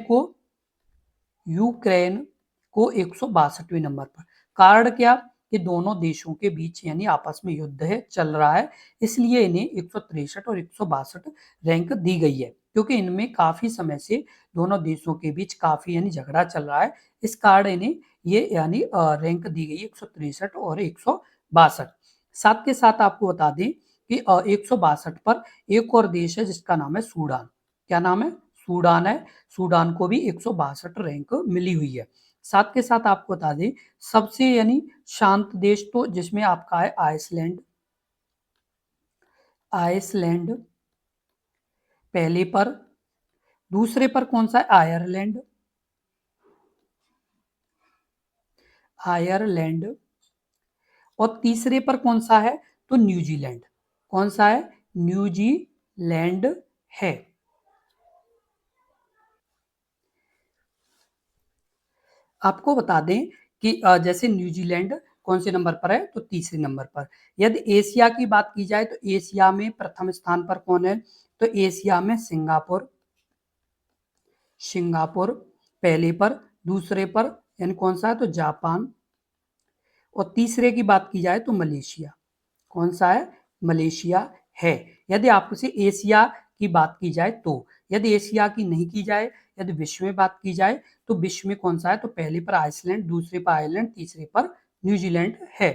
को 162वें नंबर पर। कारण क्या? कि दोनों देशों के बीच यानी आपस में युद्ध है चल रहा है, इसलिए इन्हें 163 और 162 रैंक दी गई है, क्योंकि इनमें काफी समय से दोनों देशों के बीच काफी यानी झगड़ा चल रहा है। इस कारण इन्हें ये यानी रैंक दी गई 163 और 162। साथ के साथ आपको बता दें कि 162 पर एक और देश है जिसका नाम है सूडान। क्या नाम है? सूडान है। सूडान को भी 162 रैंक मिली हुई है। साथ के साथ आपको बता दें सबसे यानी शांत देश तो जिसमें आपका है आइसलैंड। आइसलैंड पहले पर, दूसरे पर कौन सा है? आयरलैंड, आयरलैंड, और तीसरे पर कौन सा है? तो न्यूजीलैंड। कौन सा है? न्यूजीलैंड है। आपको बता दें कि जैसे न्यूजीलैंड कौन से नंबर पर है? तो तीसरे नंबर पर। यदि एशिया की बात की जाए तो एशिया में प्रथम स्थान पर कौन है? तो एशिया में सिंगापुर, सिंगापुर पहले पर, दूसरे पर यानी कौन सा है? तो जापान, और तीसरे की बात की जाए तो मलेशिया। कौन सा है? मलेशिया है। यदि आपसे एशिया की बात की जाए तो, यदि एशिया की नहीं की जाए, यदि विश्व में बात की जाए तो विश्व में कौन सा है? तो पहले पर आइसलैंड, दूसरे पर आयरलैंड, तीसरे पर न्यूजीलैंड है।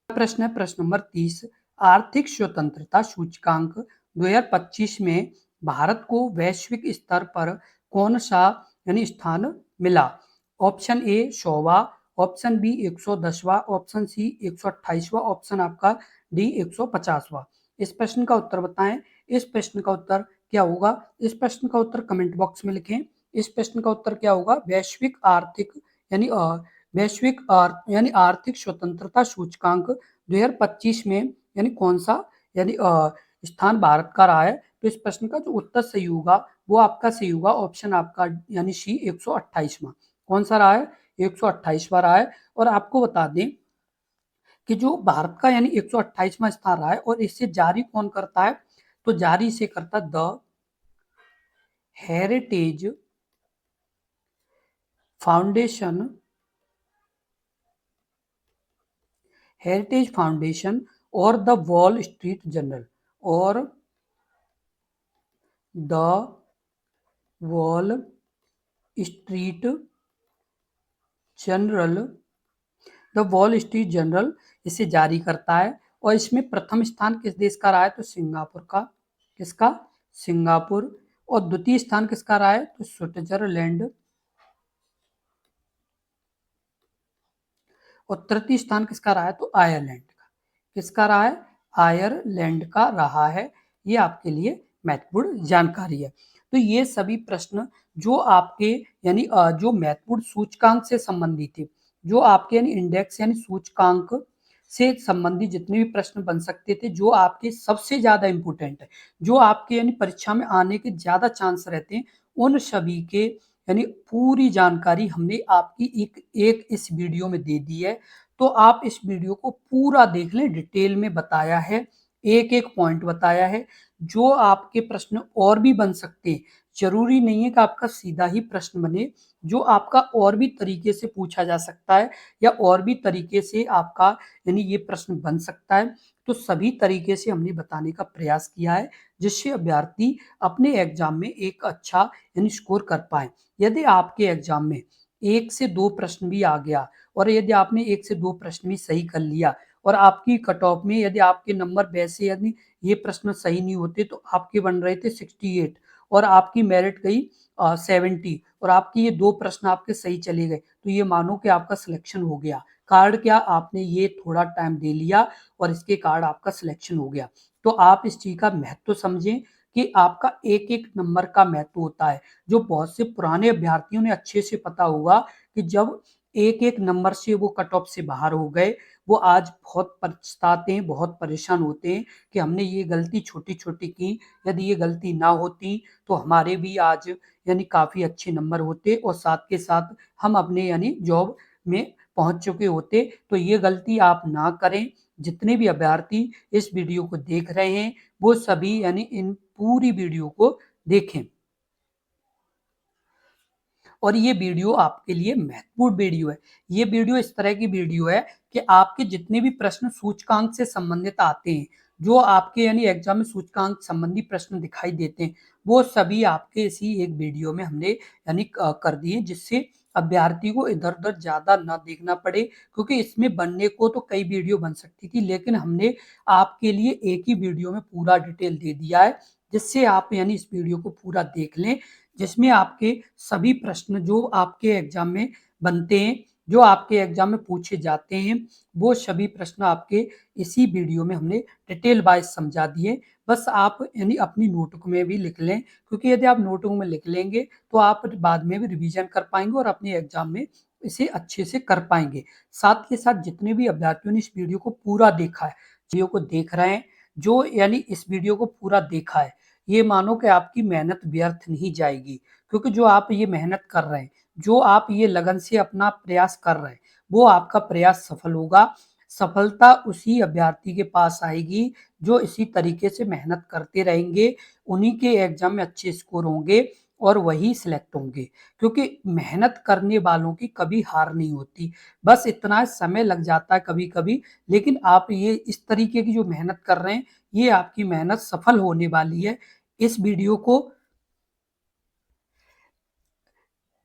प्रश्न है प्रश्न नंबर 30। आर्थिक स्वतंत्रता सूचकांक 2025 में भारत को वैश्विक स्तर पर कौन सा यानी स्थान मिला? ऑप्शन ए 100वां, ऑप्शन बी 110वां, ऑप्शन सी 128वां, ऑप्शन आपका डी 150वां। इस प्रश्न का उत्तर बताएं। इस प्रश्न का उत्तर क्या होगा? इस प्रश्न का उत्तर कमेंट बॉक्स में लिखें। इस प्रश्न का उत्तर क्या होगा? वैश्विक आर्थिक यानी यानी आर्थिक स्वतंत्रता सूचकांक 2025 में यानी कौन सा यानी स्थान भारत का रहा है? तो इस प्रश्न का जो उत्तर सही होगा वो आपका सही होगा ऑप्शन आपका यानी सी 128वां। कौन सा रहा है? 128वां रहा है। और आपको बता दें कि जो भारत का यानी 128वां स्थान रहा है, और इससे जारी कौन करता है? तो जारी इसे करता the heritage foundation, heritage foundation और द वॉल स्ट्रीट जर्नल, और the wall Street Journal, the wall street journal इसे जारी करता है। और इसमें प्रथम स्थान किस देश का रहा है? तो सिंगापुर का। किसका? सिंगापुर। और द्वितीय स्थान किसका रहा है? तो स्विट्जरलैंड। और तृतीय स्थान किसका रहा है? तो आयरलैंड का। किसका रहा है? आयरलैंड का रहा है। ये आपके लिए महत्वपूर्ण जानकारी है। तो ये सभी प्रश्न जो आपके यानी जो महत्वपूर्ण सूचकांक से संबंधित थे, जो आपके यानी इंडेक्स यानी सूचकांक से संबंधित जितने भी प्रश्न बन सकते थे, जो आपके सबसे ज्यादा इंपोर्टेंट है, जो आपके यानी परीक्षा में आने के ज्यादा चांस रहते हैं, उन सभी के यानी पूरी जानकारी हमने आपकी एक इस वीडियो में दे दी है। तो आप इस वीडियो को पूरा देख लें, डिटेल में बताया है, एक एक पॉइंट बताया है। जो आपके प्रश्न और भी बन सकते हैं, जरूरी नहीं है कि आपका सीधा ही प्रश्न बने, जो आपका और भी तरीके से पूछा जा सकता है या और भी तरीके से आपका यानी ये प्रश्न बन सकता है। तो सभी तरीके से हमने बताने का प्रयास किया है, जिससे अभ्यर्थी अपने एग्जाम में एक अच्छा यानी स्कोर कर पाए। यदि आपके एग्जाम में 1 से 2 प्रश्न भी आ गया, और यदि आपने 1 से 2 प्रश्न भी सही कर लिया, और आपकी कट ऑफ में यदि आपके नंबर वैसे यदि ये प्रश्न सही नहीं होते तो आपके बन रहे थे 68, और आपकी मेरिट गई 70, और आपकी ये 2 प्रश्न आपके सही चले गए, तो ये मानो कि आपका सिलेक्शन हो गया। कार्ड क्या? आपने ये थोड़ा टाइम दे लिया और इसके कार्ड आपका सिलेक्शन हो गया। तो आप इस चीज का महत्व समझें कि आपका एक एक नंबर का महत्व होता है। जो बहुत से पुराने अभ्यर्थियों ने अच्छे से पता होगा कि जब एक एक नंबर से वो कट ऑफ से बाहर हो गए, वो आज बहुत पछताते हैं, बहुत परेशान होते हैं कि हमने ये गलती छोटी छोटी की, यदि ये गलती ना होती तो हमारे भी आज यानी काफी अच्छे नंबर होते, और साथ के साथ हम अपने यानी जॉब में पहुंच चुके होते। तो ये गलती आप ना करें। जितने भी अभ्यर्थी इस वीडियो को देख रहे हैं वो सभी यानी इन पूरी वीडियो को देखें। और ये वीडियो आपके लिए महत्वपूर्ण वीडियो है। ये वीडियो इस तरह की वीडियो है कि आपके जितने भी प्रश्न सूचकांक से संबंधित आते हैं, जो आपके यानी एग्जाम में सूचकांक संबंधी प्रश्न दिखाई देते हैं, वो सभी आपके इसी एक वीडियो में हमने यानी कर दिए, जिससे अभ्यर्थी को इधर उधर ज्यादा ना देखना पड़े। क्योंकि इसमें बनने को तो कई वीडियो बन सकती थी, लेकिन हमने आपके लिए एक ही वीडियो में पूरा डिटेल दे दिया है, जिससे आप यानी इस वीडियो को पूरा देख लें, जिसमें आपके सभी प्रश्न जो आपके एग्जाम में बनते हैं, जो आपके एग्जाम में पूछे जाते हैं, वो सभी प्रश्न आपके इसी वीडियो में हमने डिटेल वाइज समझा दिए। बस आप यानी अपनी नोटबुक में भी लिख लें, क्योंकि यदि आप नोटबुक में लिख लेंगे तो आप बाद में भी रिवीजन कर पाएंगे और अपने एग्जाम में इसे अच्छे से कर पाएंगे। साथ के साथ जितने भी अभ्यर्थियों ने इस वीडियो को पूरा देखा है, वीडियो को देख रहे हैं, जो यानी इस वीडियो को पूरा देखा है, ये मानो कि आपकी मेहनत व्यर्थ नहीं जाएगी, क्योंकि जो आप ये मेहनत कर रहे हैं, जो आप ये लगन से अपना प्रयास कर रहे हैं, वो आपका प्रयास सफल होगा। सफलता उसी अभ्यर्थी के पास आएगी जो इसी तरीके से मेहनत करते रहेंगे, उन्हीं के एग्जाम में अच्छे स्कोर होंगे और वही सिलेक्ट होंगे, क्योंकि मेहनत करने वालों की कभी हार नहीं होती। बस इतना समय लग जाता है कभी कभी, लेकिन आप ये इस तरीके की जो मेहनत कर रहे हैं, ये आपकी मेहनत सफल होने वाली है। इस वीडियो को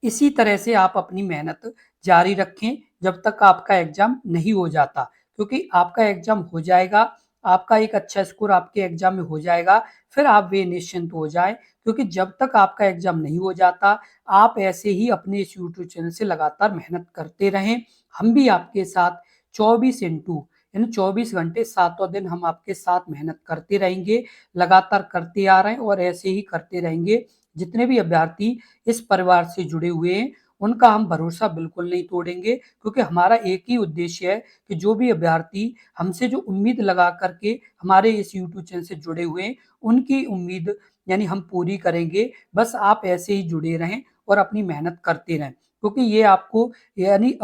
इसी तरह से आप अपनी मेहनत जारी रखें जब तक आपका एग्जाम नहीं हो जाता, क्योंकि आपका एग्जाम हो जाएगा, आपका एक अच्छा स्कोर आपके एग्जाम में हो जाएगा, फिर आप वे निश्चिंत हो जाएं, क्योंकि जब तक आपका एग्जाम नहीं हो जाता, आप ऐसे ही अपने इस यूट्यूब चैनल से लगातार मेहनत करते रहें। हम भी आपके साथ 24 इंटू यानी 24 घंटे सातों दिन हम आपके साथ मेहनत करते रहेंगे, लगातार करते आ रहे हैं और ऐसे ही करते रहेंगे। जितने भी अभ्यर्थी इस परिवार से जुड़े हुए हैं, उनका हम भरोसा बिल्कुल नहीं तोड़ेंगे, क्योंकि हमारा एक ही उद्देश्य है कि जो भी अभ्यर्थी हमसे जो उम्मीद लगा करके हमारे इस यूट्यूब चैनल से जुड़े हुए हैं, उनकी उम्मीद यानी हम पूरी करेंगे। बस आप ऐसे ही जुड़े रहें और अपनी मेहनत करते रहें, क्योंकि ये आपको यानी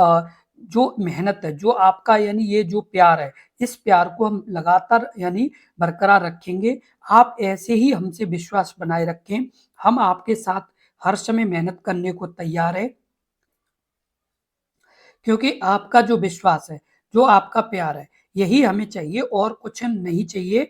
जो मेहनत है, जो आपका यानी ये जो प्यार है, इस प्यार को हम लगातार यानी बरकरार रखेंगे। आप ऐसे ही हमसे विश्वास बनाए रखें, हम आपके साथ हर समय मेहनत करने को तैयार है, क्योंकि आपका जो विश्वास है, जो आपका प्यार है, यही हमें चाहिए और कुछ नहीं चाहिए,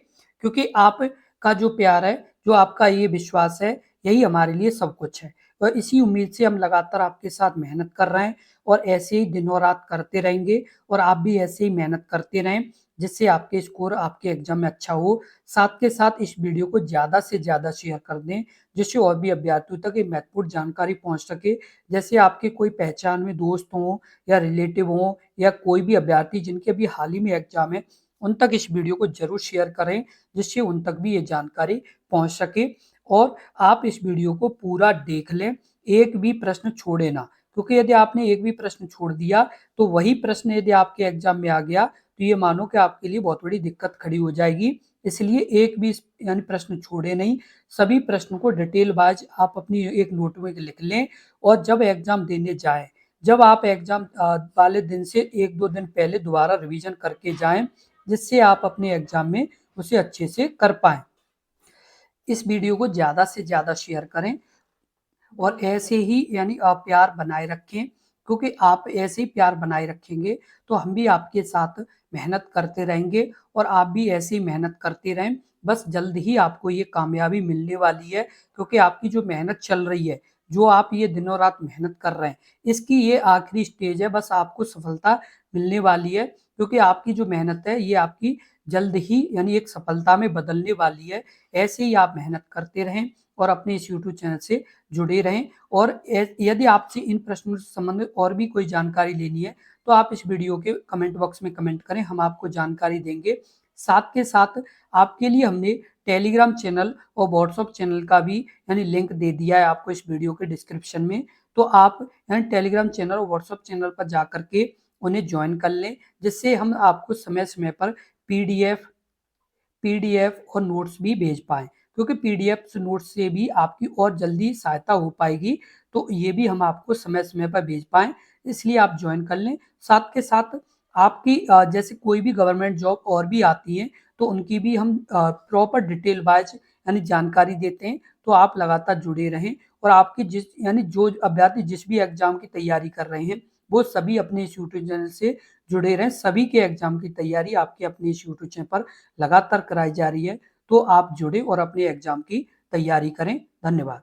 क्योंकि आपका जो प्यार है, जो आपका ये विश्वास है, यही हमारे लिए सब कुछ है। और इसी उम्मीद से हम लगातार आपके साथ मेहनत कर रहे हैं और ऐसे ही दिनों रात करते रहेंगे और आप भी ऐसे ही मेहनत करते रहें, जिससे आपके स्कोर आपके एग्जाम में अच्छा हो। साथ के साथ इस वीडियो को ज़्यादा से ज़्यादा शेयर कर दें, जिससे और भी अभ्यर्थियों तक ये महत्वपूर्ण जानकारी पहुंच सके। जैसे आपके कोई पहचान में दोस्त हों या रिलेटिव हों या कोई भी अभ्यर्थी जिनके अभी हाल ही में एग्जाम है, उन तक इस वीडियो को जरूर शेयर करें, जिससे उन तक भी ये जानकारी पहुंच सके। और आप इस वीडियो को पूरा देख लें, एक भी प्रश्न छोड़े ना, क्योंकि यदि आपने एक भी प्रश्न छोड़ दिया तो वही प्रश्न यदि आपके एग्जाम में आ गया तो ये मानो कि आपके लिए बहुत बड़ी दिक्कत खड़ी हो जाएगी। इसलिए एक भी यानी प्रश्न छोड़े नहीं, सभी प्रश्न को डिटेल वाइज आप अपनी एक नोट में लिख लें और जब एग्जाम देने जाएं, जब आप एग्जाम वाले दिन से एक दो दिन पहले दोबारा रिवीजन करके जाएं, जिससे आप अपने एग्जाम में उसे अच्छे से कर पाएं। इस वीडियो को ज़्यादा से ज़्यादा शेयर करें और ऐसे ही यानी आप प्यार बनाए रखें, क्योंकि आप ऐसे ही प्यार बनाए रखेंगे तो हम भी आपके साथ मेहनत करते रहेंगे और आप भी ऐसे ही मेहनत करते रहें। बस जल्द ही आपको ये कामयाबी मिलने वाली है, क्योंकि आपकी जो मेहनत चल रही है, जो आप ये दिनों रात मेहनत कर रहे हैं, इसकी ये आखिरी स्टेज है, बस आपको सफलता मिलने वाली है, क्योंकि आपकी जो मेहनत है ये आपकी जल्द ही यानी एक सफलता में बदलने वाली है। ऐसे ही आप मेहनत करते रहें और अपने इस यूट्यूब चैनल से जुड़े रहें। और यदि आपसे इन प्रश्नों से संबंधित और भी कोई जानकारी लेनी है तो आप इस वीडियो के कमेंट बॉक्स में कमेंट करें, हम आपको जानकारी देंगे। साथ के साथ आपके लिए हमने टेलीग्राम चैनल और व्हाट्सएप चैनल का भी यानी लिंक दे दिया है आपको इस वीडियो के डिस्क्रिप्शन में, तो आप यानी टेलीग्राम चैनल और व्हाट्सएप चैनल पर जा करके उन्हें ज्वाइन कर लें, जिससे हम आपको समय समय पर पीडीएफ पीडीएफ और नोट्स भी भेज पाएँ, क्योंकि पीडीएफ नोट्स से भी आपकी और जल्दी सहायता हो पाएगी, तो ये भी हम आपको समय-समय पर भेज पाएँ, इसलिए आप जॉइन कर लें। साथ के साथ आपकी जैसे कोई भी गवर्नमेंट जॉब और भी आती हैं, तो उनकी भी हम प्रॉपर डिटेल वाइज़ यानी जानकारी देते हैं, तो आप लगातार जुड़े रहें और आपकी जिस यानी जो अभ्यर्थी जिस भी एग्ज़ाम की तैयारी कर रहे हैं, वो सभी अपने इस यूट्यूब चैनल से जुड़े रहें। सभी के एग्ज़ाम की तैयारी आपके अपने इस यूट्यूब चैनल पर लगातार कराई जा रही है, तो आप जुड़े और अपने एग्जाम की तैयारी करें। धन्यवाद।